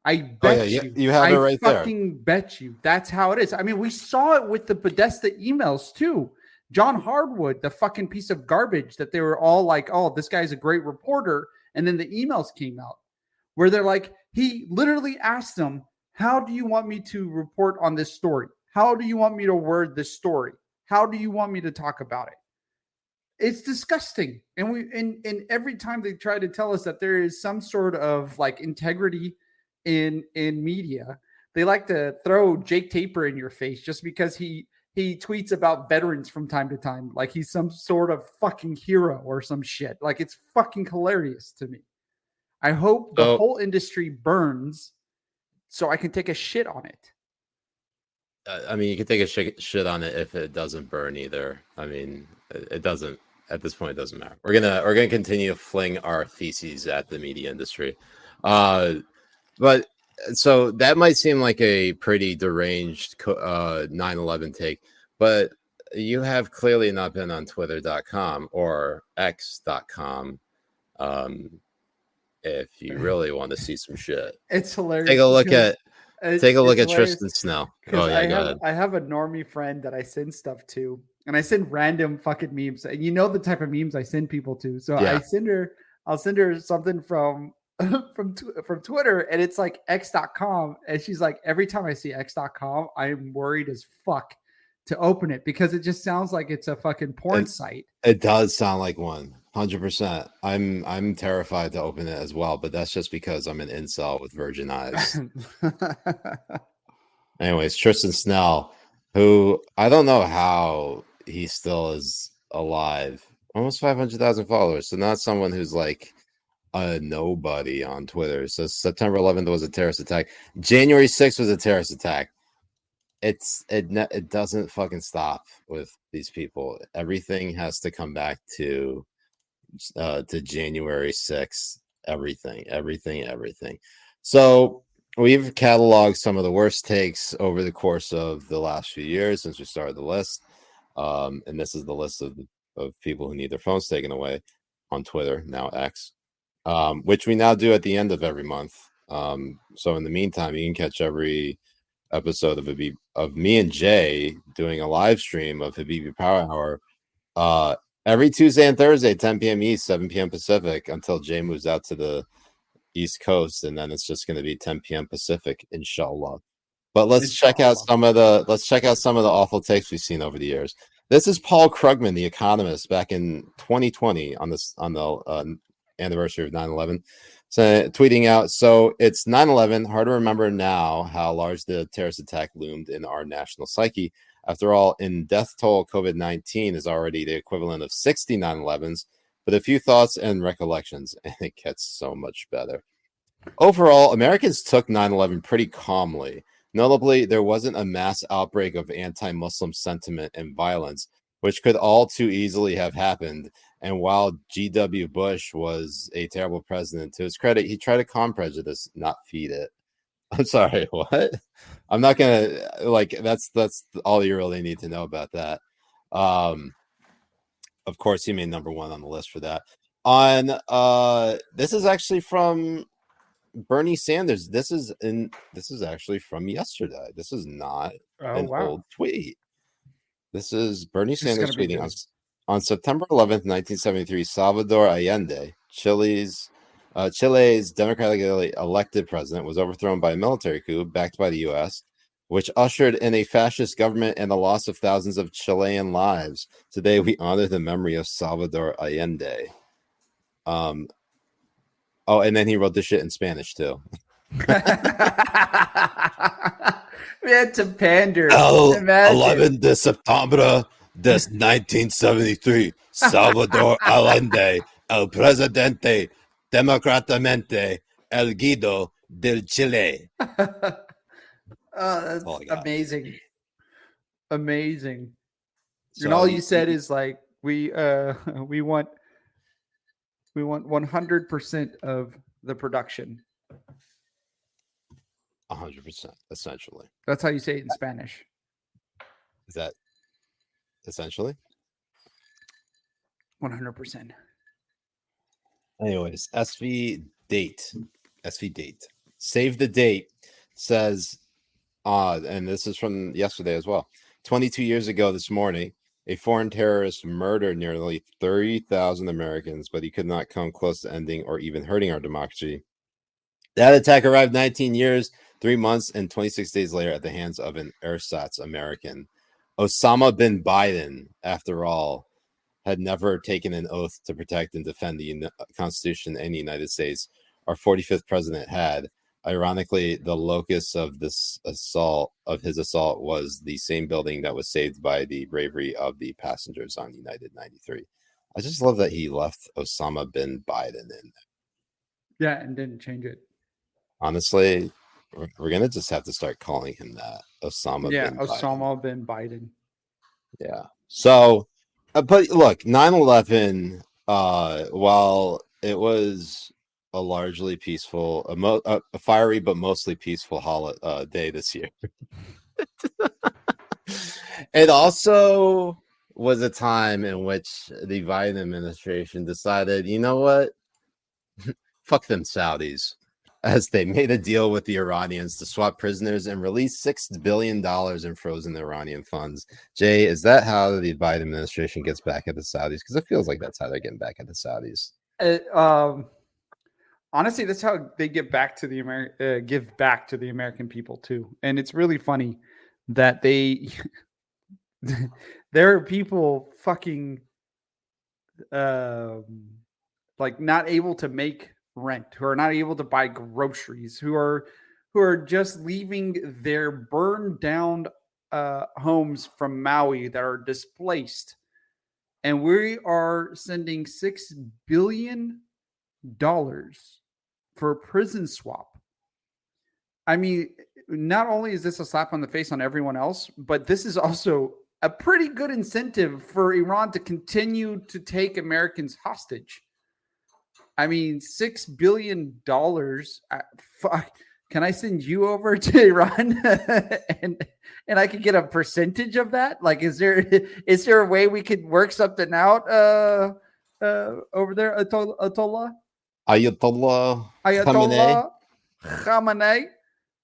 I bet you have it right there. I fucking bet you that's how it is. I mean, we saw it with the Podesta emails too. John Hardwood, the fucking piece of garbage that they were all like, oh, this guy's a great reporter. And then the emails came out where they're like, he literally asked them, how do you want me to report on this story? How do you want me to word this story? How do you want me to talk about it? It's disgusting. And every time they try to tell us that there is some sort of like integrity in media, they like to throw Jake Tapper in your face just because he tweets about veterans from time to time, like he's some sort of fucking hero or some shit. Like it's fucking hilarious to me. I hope the whole industry burns so I can take a shit on it. I mean, you can take a shit on it if it doesn't burn either. I mean, it doesn't. At this point, it doesn't matter. We're gonna continue to fling our theses at the media industry. But so that might seem like a pretty deranged 9/11 take, but you have clearly not been on Twitter.com or X.com. If you really want to see some shit, it's hilarious. Take a look at Tristan Snell. Oh yeah, go ahead. I have a normie friend that I send stuff to, and I send random fucking memes. And you know the type of memes I send people to. So yeah. I'll send her something from Twitter, and it's like X.com, and she's like, every time I see X.com, I'm worried as fuck to open it because it just sounds like it's a fucking porn site. It does sound like one. 100%. I'm terrified to open it as well, but that's just because I'm an incel with virgin eyes. Anyways, Tristan Snell, who I don't know how he still is alive. Almost 500,000 followers. So not someone who's like a nobody on Twitter. So September 11th was a terrorist attack. January 6th was a terrorist attack. It doesn't fucking stop with these people. Everything has to come back to January 6th. Everything. So we've cataloged some of the worst takes over the course of the last few years since we started the list. And this is the list of people who need their phones taken away on Twitter, now X, which we now do at the end of every month. So in the meantime, you can catch every episode of me and Jay doing a live stream of Habibi Power Hour every Tuesday and Thursday, 10 p.m. East, 7 p.m. Pacific, until Jay moves out to the East Coast, and then it's just going to be 10 p.m. Pacific, inshallah. But let's check out some of the awful takes we've seen over the years. This is Paul Krugman, the economist, back in 2020 on the anniversary of 9/11, so tweeting out, so it's 9/11, hard to remember now how large the terrorist attack loomed in our national psyche. After all, in death toll, COVID-19 is already the equivalent of 60 9/11s, but a few thoughts and recollections, and it gets so much better. Overall, Americans took 9/11 pretty calmly. Notably, there wasn't a mass outbreak of anti-Muslim sentiment and violence, which could all too easily have happened. And while G.W. Bush was a terrible president, to his credit, he tried to calm prejudice, not feed it. I'm sorry, what? I'm not gonna that's all you really need to know about that. Of course, he made number one on the list for that. This is actually from Bernie Sanders. This is actually from yesterday. This is not old tweet. This is Bernie Sanders tweeting on September 11th, 1973. Salvador Allende, Chile's democratically elected president, was overthrown by a military coup backed by the U.S., which ushered in a fascist government and the loss of thousands of Chilean lives. Today, we honor the memory of Salvador Allende. Oh, and then he wrote this shit in Spanish too. We had to pander. El 11 de Septiembre de 1973, Salvador Allende, el presidente democráticamente elegido del Chile. That's amazing. So, and all you said is like we want 100% of the production. 100%, essentially. That's how you say it in Spanish. Is that essentially? 100%. Anyways, SV date. Save the date says, and this is from yesterday as well. 22 years ago this morning, a foreign terrorist murdered nearly 30,000 Americans, but he could not come close to ending or even hurting our democracy. That attack arrived 19 years, 3 months, and 26 days later at the hands of an ersatz American. Osama bin Biden, after all, had never taken an oath to protect and defend the Constitution in the United States. Our 45th president had. Ironically, the locus of his assault was the same building that was saved by the bravery of the passengers on United 93. I just love that he left Osama bin Biden in. Yeah, and didn't change it. Honestly, we're gonna just have to start calling him that, Osama bin Biden. Yeah. So, but look, 9/11. While it was a largely peaceful, a fiery but mostly peaceful day this year, it also was a time in which the Biden administration decided, you know what, fuck them Saudis, as they made a deal with the Iranians to swap prisoners and release $6 billion in frozen Iranian funds. Jay, is that how the Biden administration gets back at the Saudis? Because it feels like that's how they're getting back at the Saudis. Honestly, that's how they give back to the American people too. And it's really funny that there are people fucking like not able to make rent, who are not able to buy groceries, who are just leaving their burned down homes from Maui that are displaced. And we are sending $6 billion for a prison swap. I mean, not only is this a slap on the face on everyone else, but this is also a pretty good incentive for Iran to continue to take Americans hostage. I mean, $6 billion. Fuck. Can I send you over to Iran and I could get a percentage of that? Like, is there a way we could work something out over there, Ayatollah Khamenei?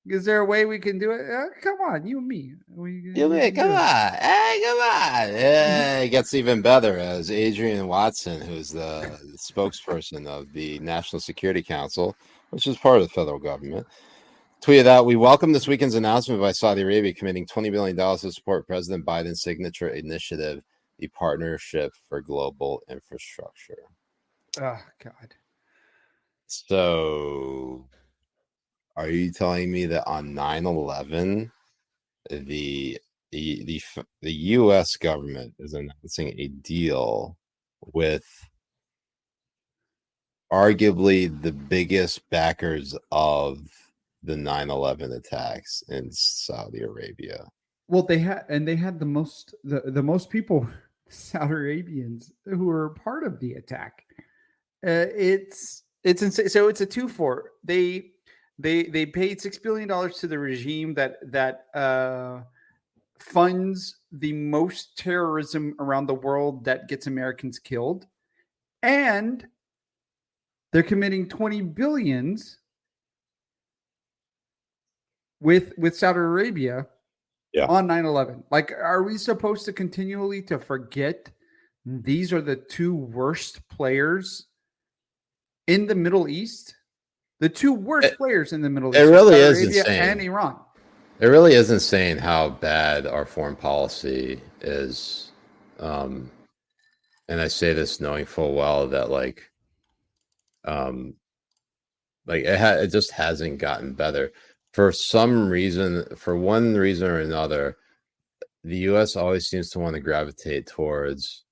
Is there a way we can do it? Come on, you and me. Come on. Hey, come on. Yeah, it gets even better as Adrian Watson, who's the spokesperson of the National Security Council, which is part of the federal government, tweeted out, "We welcome this weekend's announcement by Saudi Arabia committing $20 billion to support President Biden's signature initiative, the Partnership for Global Infrastructure." Oh, God. So, are you telling me that on 9/11, the U.S. government is announcing a deal with arguably the biggest backers of the 9/11 attacks in Saudi Arabia? Well, they had the most people, Saudi Arabians, who were part of the attack. It's insane. So it's a 2-4. They paid $6 billion to the regime that funds the most terrorism around the world that gets Americans killed, and they're committing $20 billion with Saudi Arabia on 9/11. Like, are we supposed to continually to forget these are the two worst players in the Middle East? The two worst players in the Middle East. It really is Arabia insane. And Iran. It really is insane how bad our foreign policy is. And I say this knowing full well that it just hasn't gotten better. For some reason, for one reason or another, the U.S. always seems to want to gravitate towards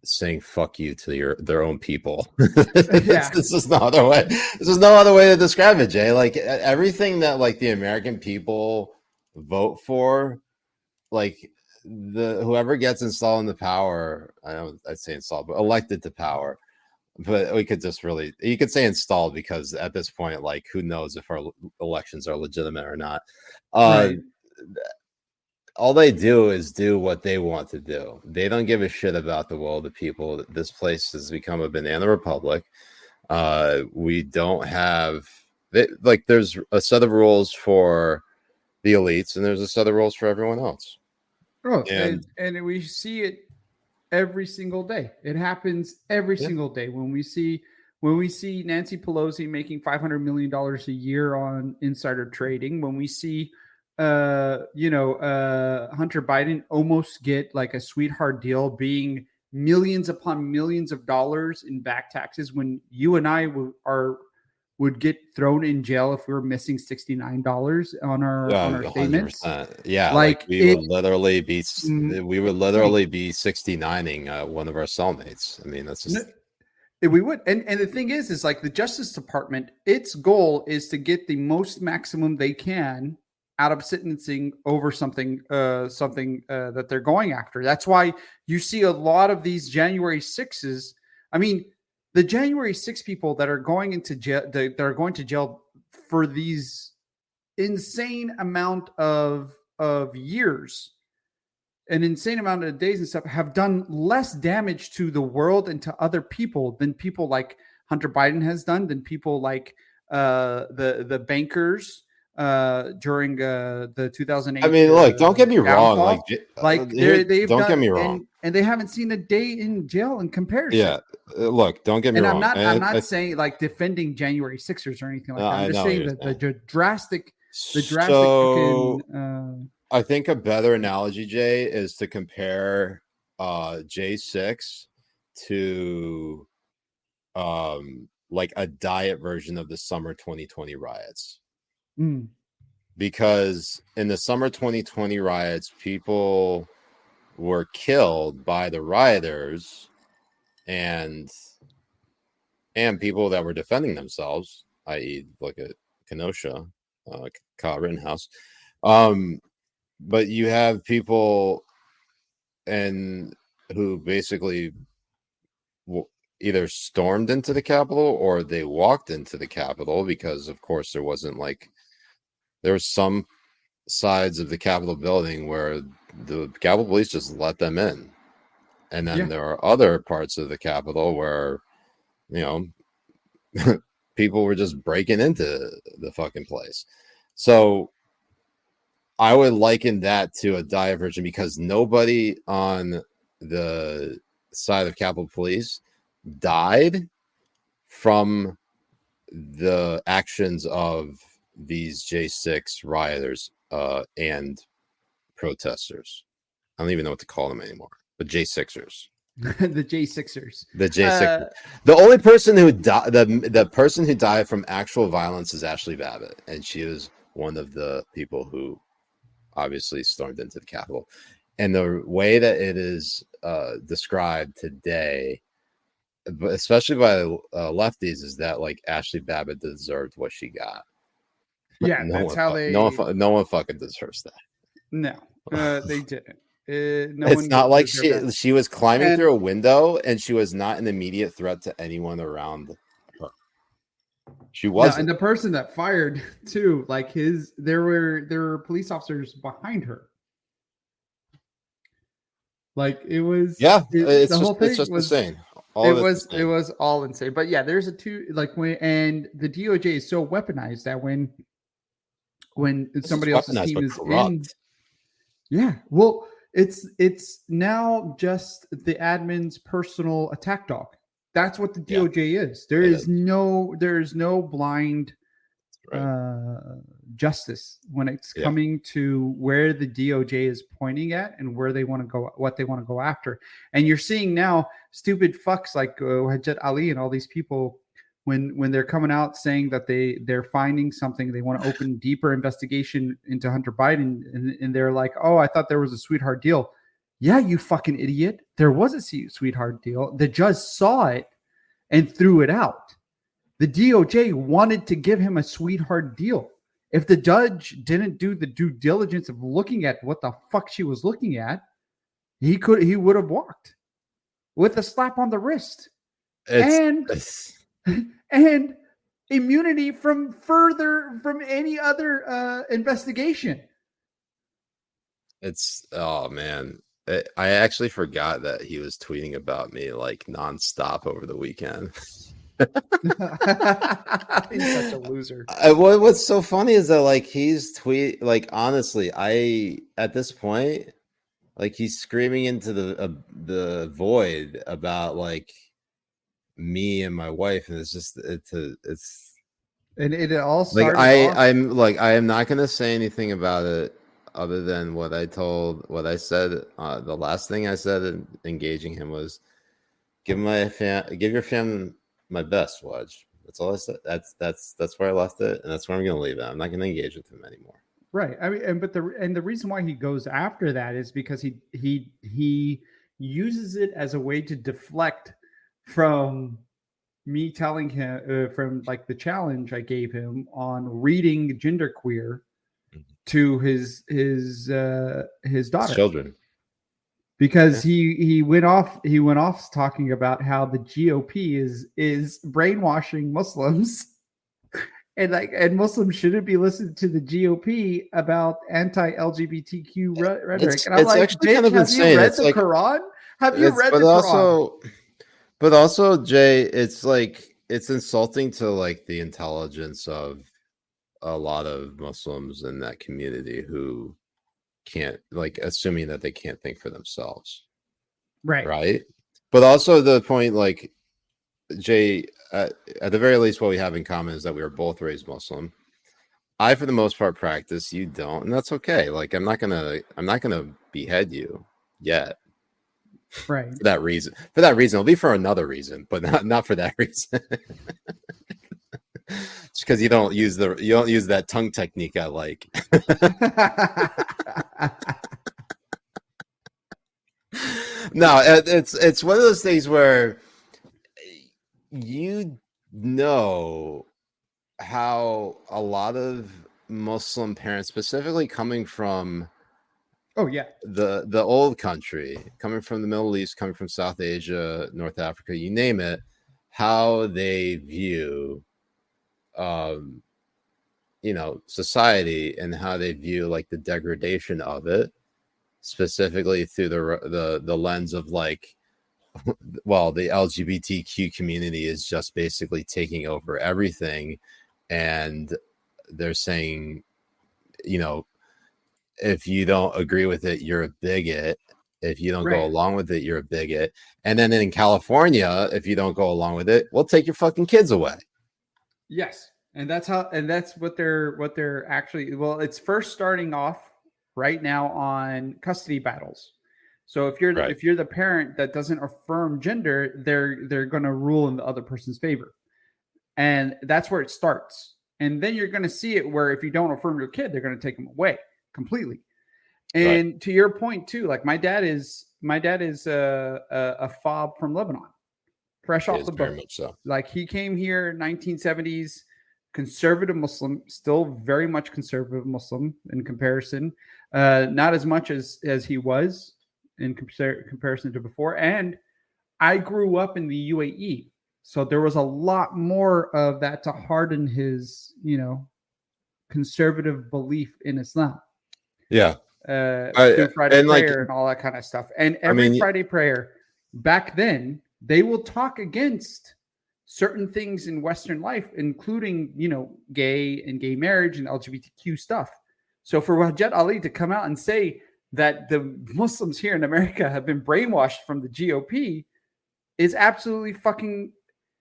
saying "fuck you" to their own people. This is no other way. This is no other way to describe it, Jay. Like, everything that the American people vote for, whoever gets installed in the power, I'd say installed, but elected to power. But we could you could say installed, because at this point, who knows if our elections are legitimate or not. Right. All they do is do what they want to do. They don't give a shit about the will of the people. This place has become a banana republic. We don't have there's a set of rules for the elites, and there's a set of rules for everyone else. Oh, and we see it every single day. It happens every single day when we see Nancy Pelosi making $500 million a year on insider trading, when we see Hunter Biden almost get a sweetheart deal, being millions upon millions of dollars in back taxes, when you and I would get thrown in jail if we were missing $69 on our statements. Yeah, we would literally be 69ing one of our cellmates. I mean, that's just we would. And the thing is the Justice Department, its goal is to get the most maximum they can out of sentencing over something that they're going after. That's why you see a lot of these January 6s. I mean, the January 6 people that are going into jail, that are going to jail for these insane amount of years, an insane amount of days and stuff, have done less damage to the world and to other people than people like Hunter Biden has done, than people like the bankers during the 2008. I mean, look, don't get me wrong. Don't get me wrong. And they haven't seen a day in jail in comparison. Yeah, look, don't get me wrong. I'm not saying defending January 6ers or anything like that. I'm just saying that the drastic. I think a better analogy, Jay, is to compare J6 to like a diet version of the summer 2020 riots. Because in the summer 2020 riots, people were killed by the rioters and people that were defending themselves, i.e. like a Kenosha, Kyle Rittenhouse. But you have people who basically either stormed into the Capitol or they walked into the Capitol because, of course, there were some sides of the Capitol building where the Capitol Police just let them in. And then there are other parts of the Capitol where, people were just breaking into the fucking place. So I would liken that to a diet version because nobody on the side of Capitol Police died from the actions of these J6 rioters and protesters. I don't even know what to call them anymore. The J6ers. The J6ers. The J6. The only person who died, the person who died from actual violence is Ashley Babbitt, and she was one of the people who obviously stormed into the Capitol. And the way that it is described today, especially by lefties, is that like Ashley Babbitt deserved what she got. Yeah, no one fucking deserves that. No, they didn't. It's not like she was climbing through a window and she was not an immediate threat to anyone around her. She wasn't. No, and the person that fired too, like there were police officers behind her. Like it was, the whole thing was insane. It was all insane. But yeah, there's and the DOJ is so weaponized that when somebody else's team is corrupt. Well, it's now just the admin's personal attack dog. That's what the DOJ is. There is no blind justice when it's coming to where the DOJ is pointing at and where they want to go, what they want to go after. And you're seeing now stupid fucks like Hajat Ali and all these people when they're coming out saying that they're finding something, they want to open deeper investigation into Hunter Biden, and they're like, oh, I thought there was a sweetheart deal. Yeah, you fucking idiot. There was a sweetheart deal. The judge saw it and threw it out. The DOJ wanted to give him a sweetheart deal. If the judge didn't do the due diligence of looking at what the fuck she was looking at, he would have walked with a slap on the wrist. And immunity from any other investigation. Oh man. I actually forgot that he was tweeting about me like nonstop over the weekend. He's such a loser. What's so funny is that like honestly, at this point, like he's screaming into the void about like me and my wife, and it's and it all started like I am not gonna say anything about it other than what I said. The last thing I said in engaging him was give your family my best, Wedge. That's all I said. That's where I left it, and that's where I'm gonna leave it. I'm not gonna engage with him anymore. Right. I mean, the reason why he goes after that is because he uses it as a way to deflect from me telling him from like the challenge I gave him on reading genderqueer to his daughter, children, because he went off talking about how the GOP is brainwashing Muslims. And Muslims shouldn't be listening to the GOP about anti-LGBTQ rhetoric. And I'm like, kind of have you read the Quran? Have you read the Quran? But also, Jay, it's like it's insulting to like the intelligence of a lot of Muslims in that community who can't, like, assuming that they can't think for themselves. Right. But also the point, like, Jay, at the very least, what we have in common is that we were both raised Muslim. I, for the most part, practice. You don't, and that's okay. Like, I'm not gonna behead you yet. Right. For that reason. For that reason. It'll be for another reason, but not for that reason. Just because you don't use that tongue technique I like. No, it's one of those things where you know how a lot of Muslim parents, specifically coming from the old country, coming from the Middle East, coming from South Asia, North Africa, you name it, how they view society and how they view like the degradation of it, specifically through the lens of like, well, the LGBTQ community is just basically taking over everything, and they're saying, if you don't agree with it, you're a bigot. If you don't go along with it, you're a bigot. And then in California, if you don't go along with it, we'll take your fucking kids away. Yes. And that's what they're actually, well, it's first starting off right now on custody battles. So if you're the parent that doesn't affirm gender, they're going to rule in the other person's favor. And that's where it starts. And then you're going to see it where if you don't affirm your kid, they're going to take them away completely. And to your point too, like my dad is a fob from Lebanon, fresh off the boat. So. Like he came here 1970s, conservative Muslim, still very much conservative Muslim in comparison, not as much as he was in comparison to before. And I grew up in the UAE, so there was a lot more of that to harden his, conservative belief in Islam. Yeah. Friday prayer and all that kind of stuff. And every Friday prayer back then, they will talk against certain things in Western life, including, gay and gay marriage and LGBTQ stuff. So for Wajed Ali to come out and say that the Muslims here in America have been brainwashed from the GOP is absolutely fucking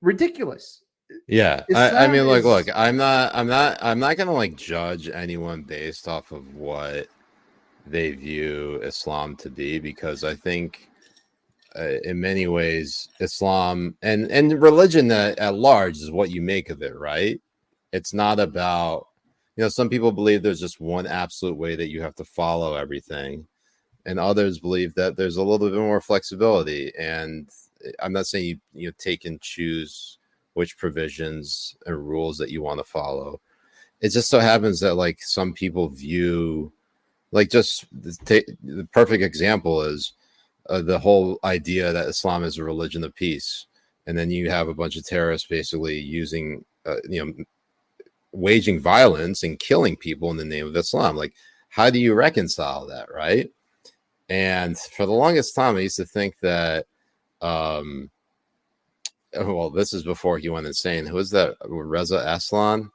ridiculous. Yeah. I mean, look, I'm not gonna like judge anyone based off of what they view Islam to be, because I think in many ways Islam and religion at large is what you make of it, right? It's not about, some people believe there's just one absolute way that you have to follow everything, and others believe that there's a little bit more flexibility. And I'm not saying you take and choose which provisions and rules that you want to follow. It just so happens that like some people view, like, just the perfect example is the whole idea that Islam is a religion of peace. And then you have a bunch of terrorists basically using, waging violence and killing people in the name of Islam. Like, how do you reconcile that, right? And for the longest time, I used to think that, well, this is before he went insane. Who was that? Reza Aslan.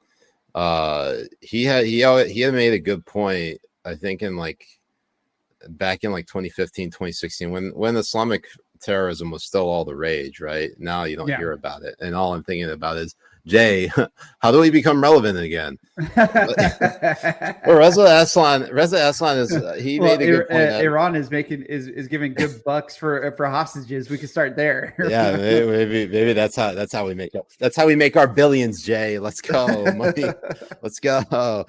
He had made a good point, I think, back in 2015, 2016, when Islamic terrorism was still all the rage, right? Now you don't hear about it. And all I'm thinking about is, Jay, how do we become relevant again? Well, Reza Aslan is made a good point. Iran is giving good bucks for hostages. We can start there. Yeah, maybe that's how we make our billions, Jay. Let's go, money. Let's go.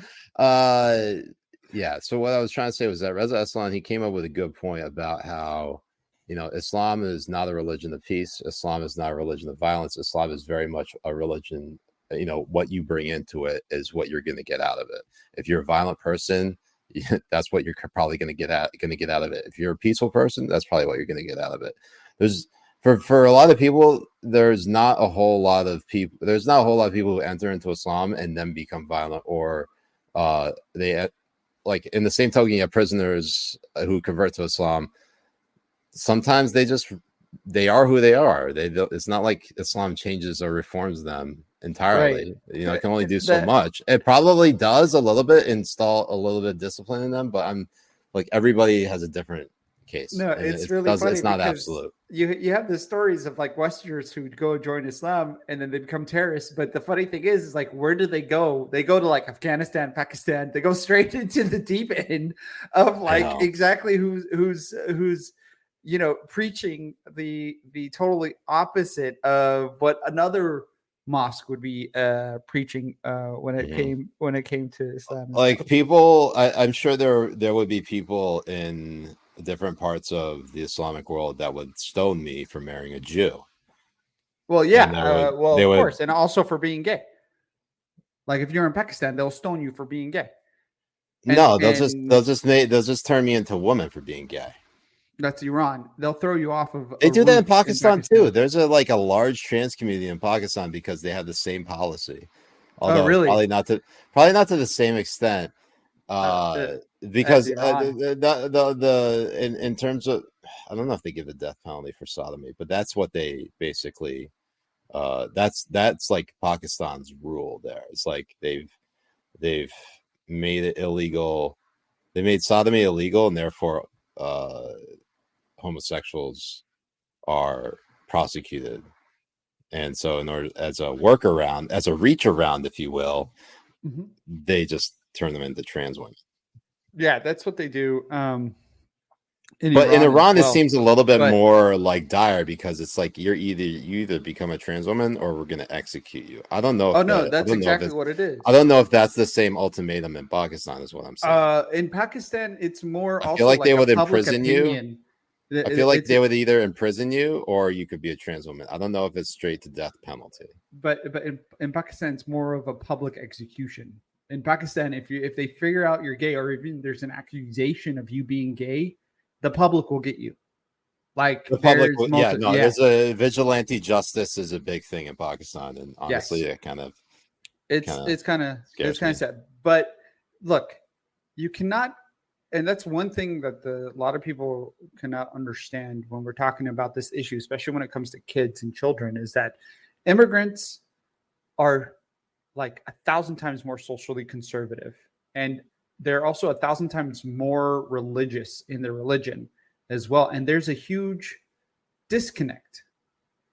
Yeah. So what I was trying to say was that Reza Aslan, he came up with a good point about how, Islam is not a religion of peace. Islam is not a religion of violence. Islam is very much a religion. What you bring into it is what you're going to get out of it. If you're a violent person, that's what you're probably going to get out of it. If you're a peaceful person, that's probably what you're going to get out of it. There's for a lot of people, there's not a whole lot of people who enter into Islam and then become violent, or they, like, in the same token, you have prisoners who convert to Islam. Sometimes they are who they are. It's not like Islam changes or reforms them entirely. Right. It can only do so much. It probably does a little bit, install a little bit of discipline in them, but I'm like, everybody has a different case. No, it's really funny. It's not absolute. You have the stories of like Westerners who go join Islam and then they become terrorists. But the funny thing is like, where do they go? They go to like Afghanistan, Pakistan. They go straight into the deep end of like exactly who's preaching the totally opposite of what another mosque would be preaching when it came to Islam. Like people, I'm sure there would be people in different parts of the Islamic world that would stone me for marrying a Jew. Well, yeah, of course, and also for being gay. Like if you're in Pakistan, they'll stone you for being gay. They'll just turn me into a woman for being gay. That's Iran. They'll throw you off of. They do that in Pakistan too. There's a large trans community in Pakistan because they have the same policy. Although really? Probably not to the same extent. Because in terms of, I don't know if they give the death penalty for sodomy, but that's what they basically. That's like Pakistan's rule there. It's like they've made it illegal. They made sodomy illegal, and therefore homosexuals are prosecuted. And so in order, as a workaround, as a reach around, if you will, they just turn them into trans women. Yeah, that's what they do. In Iran, it seems a little bit more like dire, because it's like you either become a trans woman or we're going to execute you. I don't know. That's exactly what it is. I don't know if that's the same ultimatum in Pakistan, is what I'm saying. In Pakistan, it's more. I feel like they would imprison opinion. you. I feel like they would either imprison you or you could be a trans woman. I don't know if it's straight to death penalty. But in Pakistan, it's more of a public execution. In Pakistan, if they figure out you're gay, or even there's an accusation of you being gay, the public will get you. Like the public, there's a vigilante justice is a big thing in Pakistan, and honestly, it kind of it's kind of sad. But look, you cannot, and that's one thing that a lot of people cannot understand when we're talking about this issue, especially when it comes to kids and children, is that immigrants are like 1,000 times more socially conservative, and they're also 1,000 times more religious in their religion as well. And there's a huge disconnect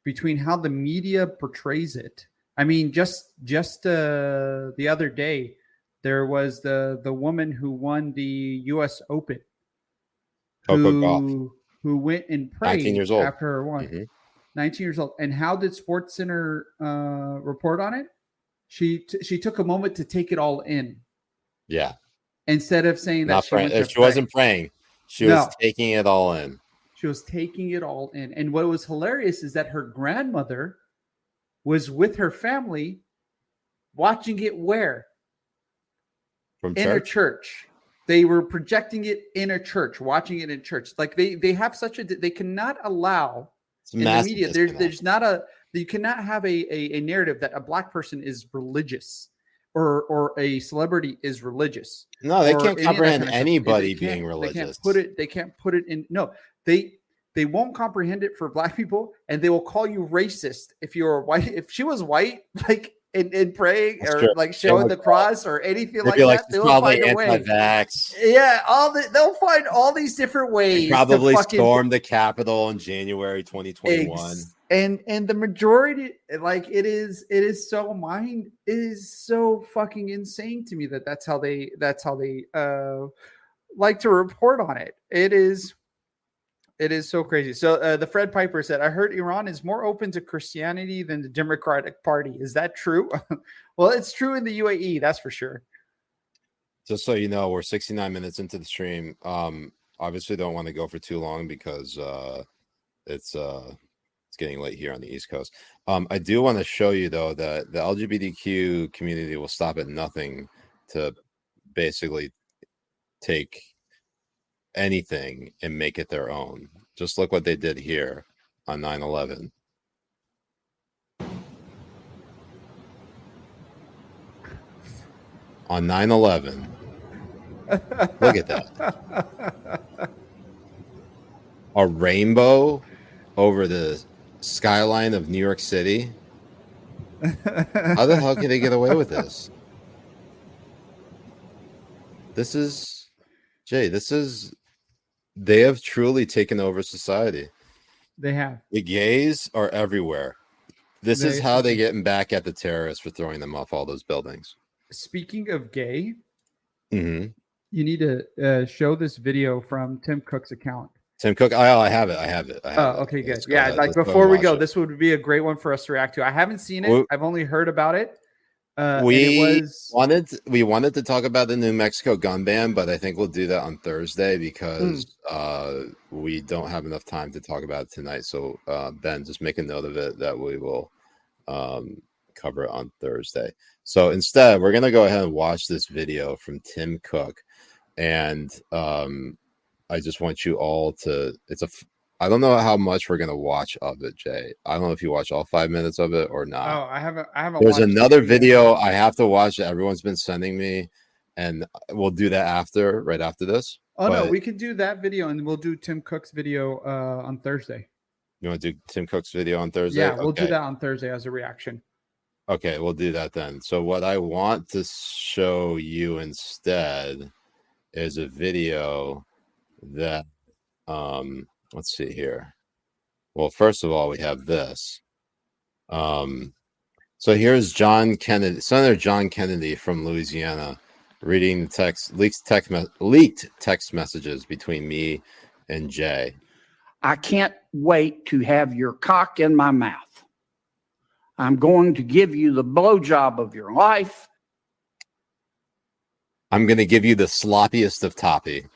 between how the media portrays it. I mean, just the other day, there was the woman who won the U.S. Open, who went and prayed 19 years old. After her won. 19 years old. And how did SportsCenter report on it? She took a moment to take it all in. Yeah. Instead of saying that she wasn't praying, she was taking it all in. She was taking it all in. And what was hilarious is that her grandmother was with her family watching it where? From in a church. They were projecting it in a church, watching it in church. Like they have such a, they cannot allow in the media. There's not a, you cannot have a narrative that a black person is religious or a celebrity is religious. No, they can't comprehend anybody being religious. They can't put it in. No, they won't comprehend it for black people, and they will call you racist if you're white. If she was white, like in praying or like showing the cross or anything like that, they'll find a way. Yeah, they'll find all these different ways. They probably storm the Capitol in January 2021. And the majority, like it is so fucking insane to me that's how they like to report on it. It is so crazy. So the Fred Piper said, I heard Iran is more open to Christianity than the Democratic Party. Is that true? Well, it's true in the UAE, that's for sure. Just so you know, we're 69 minutes into the stream. Obviously don't want to go for too long because it's getting late here on the East Coast. I do want to show you though that the LGBTQ community will stop at nothing to basically take anything and make it their own. Just look what they did here on 9/11. On 9/11. Look at that. A rainbow over the skyline of New York City. How the hell can they get away with this? They have truly taken over society. They have. The gays are everywhere. This is how they get back at the terrorists for throwing them off all those buildings. Speaking of gay, you need to show this video from Tim Cook's account. Tim Cook. Oh, I have it. I have it. Okay, good. Let's go Yeah, ahead. like Let's before we go, watch it. this would be a great one for us to react to. I haven't seen it. I've only heard about it. And We it was wanted to talk about the New Mexico gun ban, but I think we'll do that on Thursday because we don't have enough time to talk about it tonight. So Ben, just make a note of it that we will cover it on Thursday. So instead, we're gonna go ahead and watch this video from Tim Cook, and I just want you all to. I don't know how much we're gonna watch of it, Jay. I don't know if you watch all 5 minutes of it or not. Oh, I haven't. There's another video I have to watch that everyone's been sending me, and we'll do that right after this. Oh no, we could do that video, and we'll do Tim Cook's video on Thursday. You want to do Tim Cook's video on Thursday? Yeah, we'll do that on Thursday as a reaction. Okay, we'll do that then. So what I want to show you instead is a video that let's see here. Well, first of all, we have this. So here's John Kennedy, Senator John Kennedy from Louisiana, reading the leaked text messages between me and Jay. I can't wait to have your cock in my mouth. I'm going to give you the blowjob of your life. I'm going to give you the sloppiest of toppy.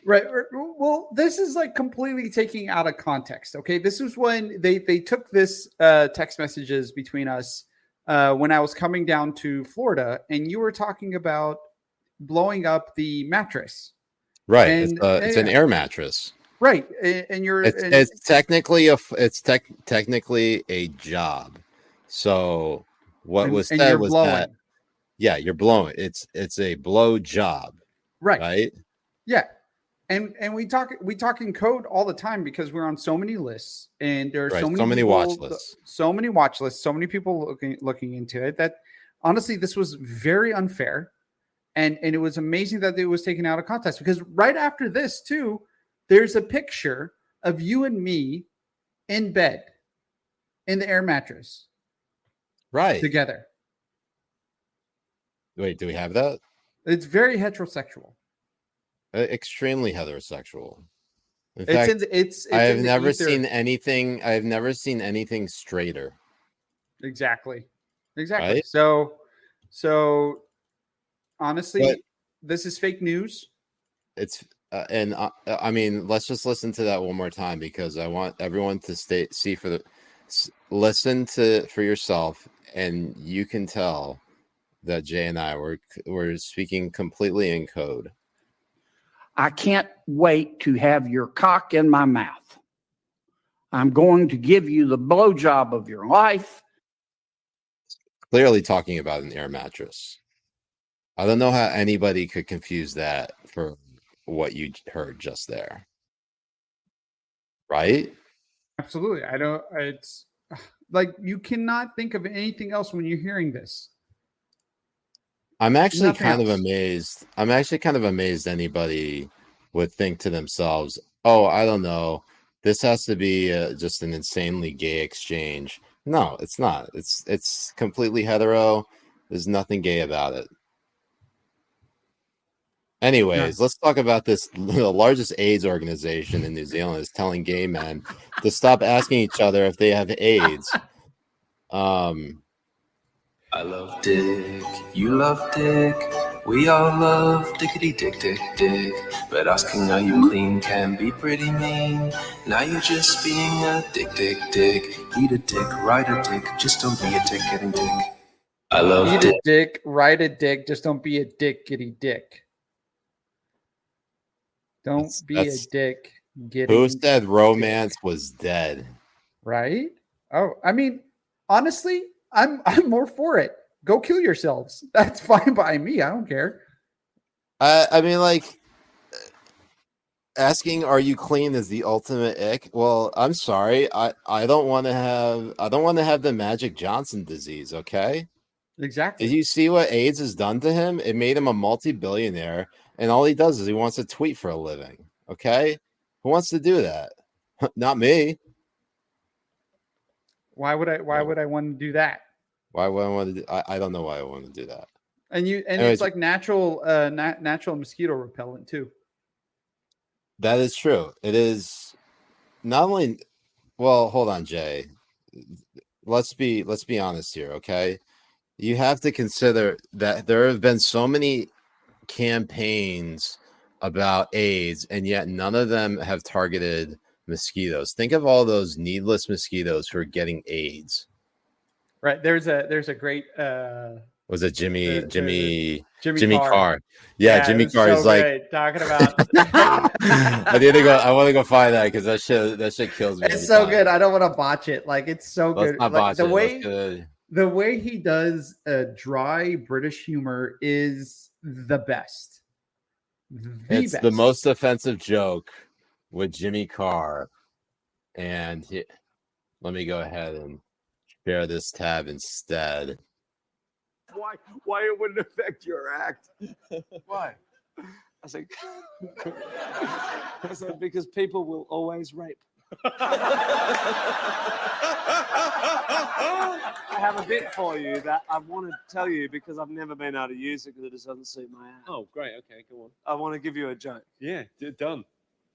Right. Well, this is like completely taking out of context. Okay. This was when they took this text messages between us when I was coming down to Florida, and you were talking about blowing up the mattress. Right. It's an air mattress. Right. And it's technically technically a job. So what was said was blowing. That you're blowing. It's a blow job. Right. Yeah. And we talk in code all the time because we're on so many lists, and there are so many watch lists, so many people looking into it, that honestly this was very unfair, and it was amazing that it was taken out of context, because right after this too, there's a picture of you and me in bed in the air mattress, right, together. Wait, do we have that? It's very heterosexual. Extremely heterosexual. In fact, I have never seen anything. I have never seen anything straighter. Exactly. Right? So honestly, this is fake news. It's I mean, let's just listen to that one more time, because I want everyone to listen for yourself, and you can tell that Jay and I were speaking completely in code. I can't wait to have your cock in my mouth. I'm going to give you the blowjob of your life. Clearly talking about an air mattress. I don't know how anybody could confuse that for what you heard just there. Right? Absolutely. It's like you cannot think of anything else when you're hearing this. I'm actually kind of amazed. I'm actually kind of amazed anybody would think to themselves, "Oh, I don't know. This has to be just an insanely gay exchange." No, it's not. It's completely hetero. There's nothing gay about it. Anyways, let's talk about this. The largest AIDS organization in New Zealand is telling gay men to stop asking each other if they have AIDS. I love dick, you love dick, we all love dickity dick dick dick. But asking are you clean can be pretty mean. Now you're just being a dick dick dick. Eat a dick, ride a dick, just don't be a dick getting dick. I love Eat a dick, ride a dick, just don't be a dick getting dick. Don't be a dick getting. Who said romance was dead? Right? Oh, I mean, honestly, I'm more for it. Go kill yourselves. That's fine by me. I don't care. I mean, like, asking "Are you clean?" is the ultimate ick. Well, I'm sorry. I don't want to have the Magic Johnson disease. Okay. Exactly. Did you see what AIDS has done to him? It made him a multi-billionaire, and all he does is he wants to tweet for a living. Okay. Who wants to do that? Not me. Why would I want to do that? Why would I want to do? I don't know why I want to do that. Anyways, it's like natural mosquito repellent too. That is true. It is not only, well, hold on, Jay. Let's be honest here, okay? You have to consider that there have been so many campaigns about AIDS, and yet none of them have targeted mosquitoes. Think of all those needless mosquitoes who are getting AIDS. Right. There's a great was it Jimmy Carr? Carr. Yeah, Jimmy Carr is like talking about I want to go find that because that shit kills me. It's so good. I don't want to botch it. Like, it's so good. Like, the way he does dry British humor is the best. It's the most offensive joke with Jimmy Carr. And let me go ahead and share this tab instead. Why it wouldn't affect your act? Why? I said, because people will always rape. I have a bit for you that I want to tell you because I've never been able to use it because it just doesn't suit my act. Oh, great. Okay, go on. I want to give you a joke. Yeah, done.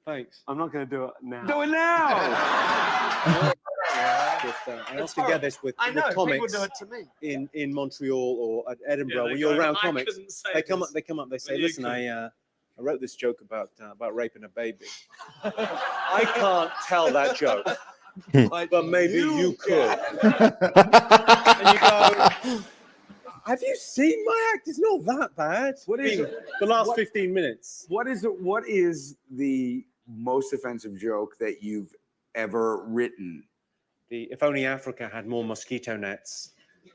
Thanks. I'm not going to do it now. Do it now! I also get this with comics. People do it to me. In Montreal or at Edinburgh, when you're around comics, they come up, they say, "Listen, I wrote this joke about raping a baby." I can't tell that joke, but maybe you could. And you go, "Have you seen my act? It's not that bad." What is the last 15 minutes? What is the most offensive joke that you've ever written? If only Africa had more mosquito nets,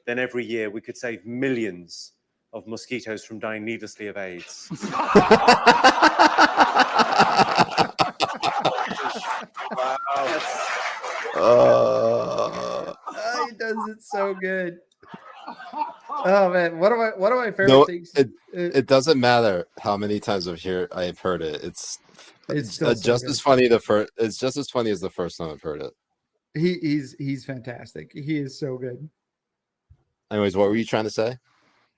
then every year we could save millions of mosquitoes from dying needlessly of AIDS. He does it so good. Oh man, one of my favorite things. It doesn't matter how many times I've heard it. It's just as funny It's just as funny as the first time I've heard it. He's fantastic. He is so good. Anyways, what were you trying to say?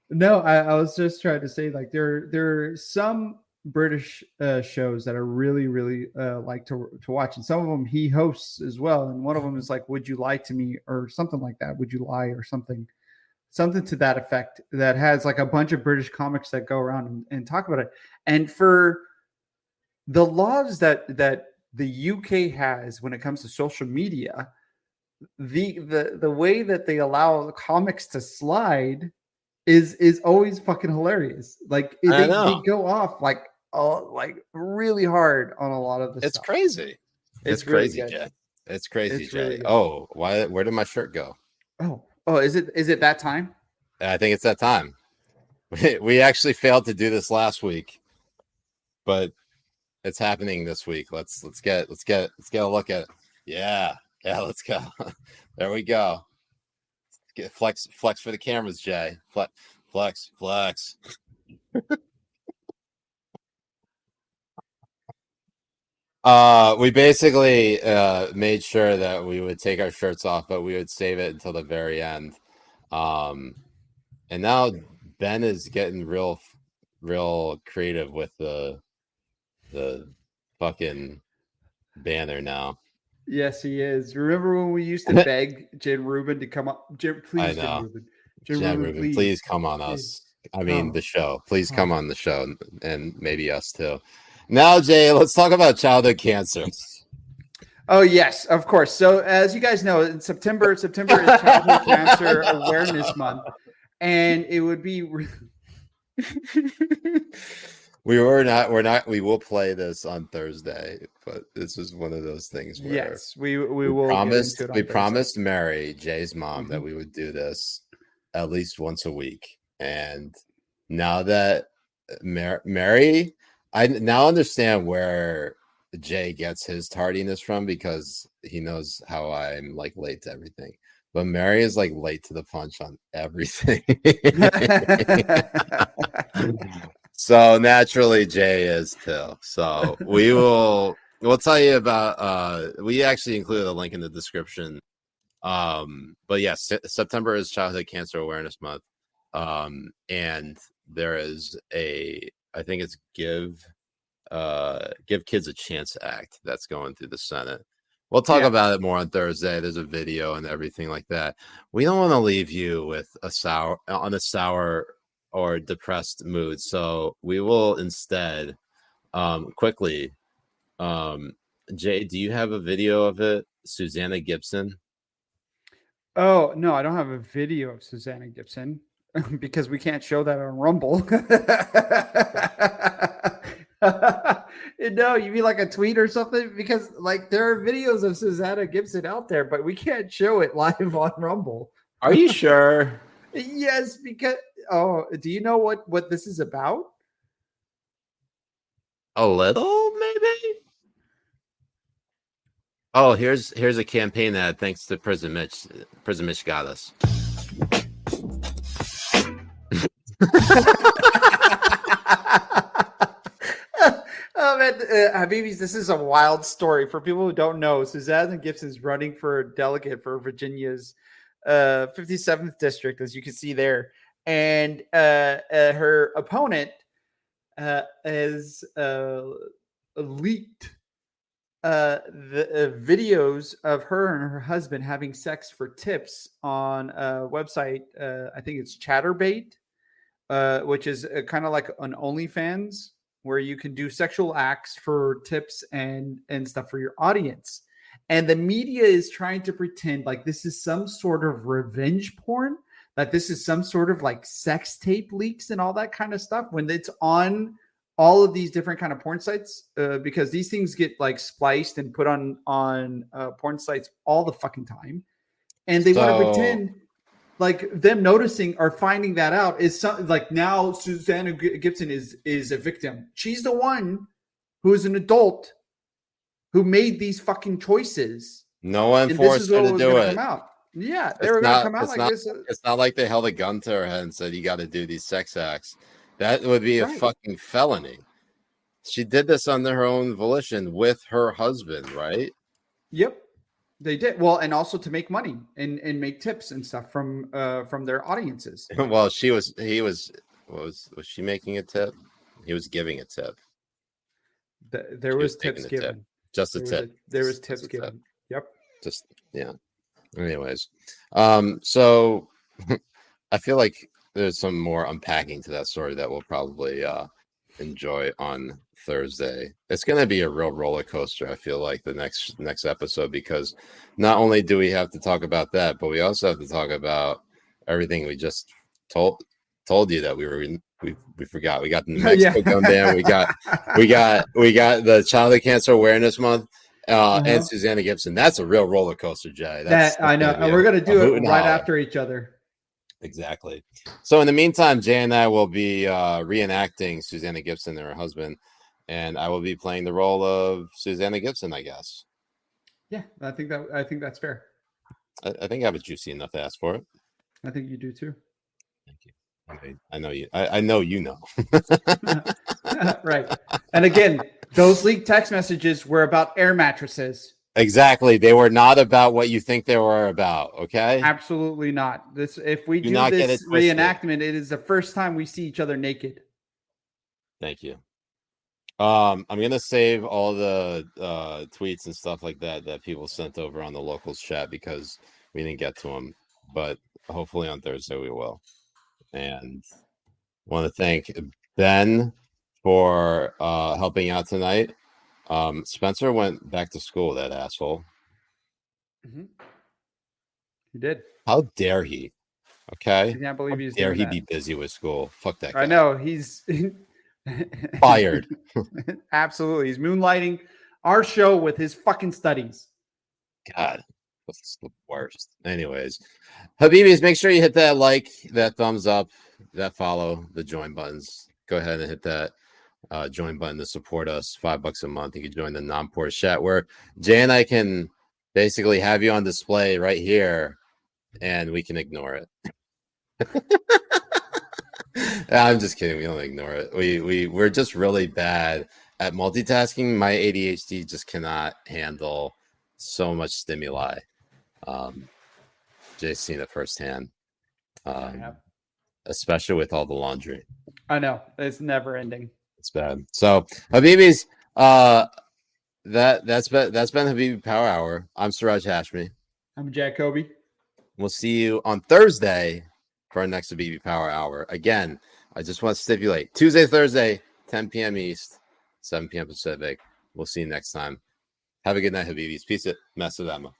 No, I was just trying to say, like, there are some British shows that I really like to watch, and some of them he hosts as well. And one of them is like, "Would You Lie to Me?" or something like that. "Would You Lie?" or something to that effect. That has like a bunch of British comics that go around and talk about it. And for the laws that the UK has when it comes to social media, the way that they allow the comics to slide is always fucking hilarious. Like they go off like really hard on a lot of the stuff. Crazy. It's crazy, really Jay. It's crazy, Jay. Really oh, where did my shirt go? Oh, is it that time? I think it's that time. We actually failed to do this last week, but it's happening this week. Let's get a look at it. Yeah, let's go. There we go. Get flex for the cameras, Jay. Flex. We basically made sure that we would take our shirts off, but we would save it until the very end. And now Ben is getting real creative with the fucking banner now. Yes, he is. Remember when we used to beg Jen Rubin to come up? Jen, please, I know. Jen Rubin, please come on us. I mean, the show. Please come on the show, and maybe us too. Now, Jay, let's talk about childhood cancer. Oh yes, of course. So, as you guys know, in September is Childhood Cancer Awareness Month, and it would be. We will play this on Thursday, but this is one of those things where yes, we will. We promised Mary, Jay's mom, that we would do this at least once a week, and now that Mary, I now understand where Jay gets his tardiness from, because he knows how I'm like late to everything. But Mary is like late to the punch on everything. So naturally Jay is too. So we'll tell you about we actually included a link in the description. But yes, September is Childhood Cancer Awareness Month. And there is I think it's Give Kids a Chance Act that's going through the Senate. We'll talk about it more on Thursday. There's a video and everything like that. We don't want to leave you with a sour or depressed mood. So we will instead quickly. Jay, do you have a video of it? Susanna Gibson? Oh, no, I don't have a video of Susanna Gibson because we can't show that on Rumble. No, you mean like a tweet or something? Because like there are videos of Susanna Gibson out there, but we can't show it live on Rumble. Are you sure? Yes, because do you know what this is about? A little, maybe. Oh, here's a campaign ad. Thanks to Prison Mitch. Prison Mitch got us. Oh man, Habibis, this is a wild story for people who don't know. Susanna Gibson is running for delegate for Virginia's 57th district, as you can see there, and her opponent has leaked the videos of her and her husband having sex for tips on a website. I think it's Chatterbait, which is kind of like an OnlyFans where you can do sexual acts for tips and stuff for your audience. And the media is trying to pretend like this is some sort of revenge porn, that this is some sort of like sex tape leaks and all that kind of stuff when it's on all of these different kind of porn sites, because these things get like spliced and put on porn sites all the fucking time. And they want to pretend like them noticing or finding that out is something like now Susanna Gibson is a victim. She's the one who is an adult who made these fucking choices. No one forced her to do it. Yeah, they were going to come out like this. It's not like they held a gun to her head and said, you got to do these sex acts. That would be a fucking felony. She did this under her own volition with her husband, right? Yep, they did. Well, and also to make money and make tips and stuff from their audiences. Well, was she making a tip? He was giving a tip. There was tips given. Just a tip. There was tips given. Yep. Just yeah. Anyways, so I feel like there's some more unpacking to that story that we'll probably enjoy on Thursday. It's going to be a real roller coaster, I feel like, the next episode, because not only do we have to talk about that, but we also have to talk about everything we just told you that we forgot. We got the New Mexico gun ban. We got the Childhood Cancer Awareness Month. And Susanna Gibson. That's a real roller coaster, Jay. I know. And we're going to do it right after each other. Exactly. So in the meantime, Jay and I will be reenacting Susanna Gibson and her husband, and I will be playing the role of Susanna Gibson, I guess. Yeah, I think that's fair. I think I have a juicy enough to ask for it. I think you do too. Thank you. Okay. I know you. I know you know. Right. And again, those leaked text messages were about air mattresses. Exactly. They were not about what you think they were about. Okay. Absolutely not. If we do this reenactment, it is the first time we see each other naked. Thank you. I'm gonna save all the tweets and stuff like that people sent over on the locals chat because we didn't get to them, but hopefully on Thursday we will. And want to thank Ben for helping out tonight. Spencer went back to school, that asshole. Mm-hmm. He did. How dare he? Okay. I can't believe he's dare doing he that. be busy with school? Fuck that guy. I know. He's fired. Absolutely. He's moonlighting our show with his fucking studies. God, that's the worst. Anyways, Habibis, make sure you hit that like, that thumbs up, that follow, the join buttons. Go ahead and hit that join button to support us. $5 a month. You can join the non-port chat where Jay and I can basically have you on display right here and we can ignore it. I'm just kidding. We don't ignore it. We're just really bad at multitasking. My ADHD just cannot handle so much stimuli. Jay's seen it firsthand. Especially with all the laundry. I know. It's never ending. It's bad. So, Habibis, that's been Habibi Power Hour. I'm Siraj Hashmi. I'm Jay Kobbe. We'll see you on Thursday for our next Habibi Power Hour. Again, I just want to stipulate Tuesday, Thursday, 10 p.m. East, 7 p.m. Pacific. We'll see you next time. Have a good night, Habibis. Peace. Mess with Emma.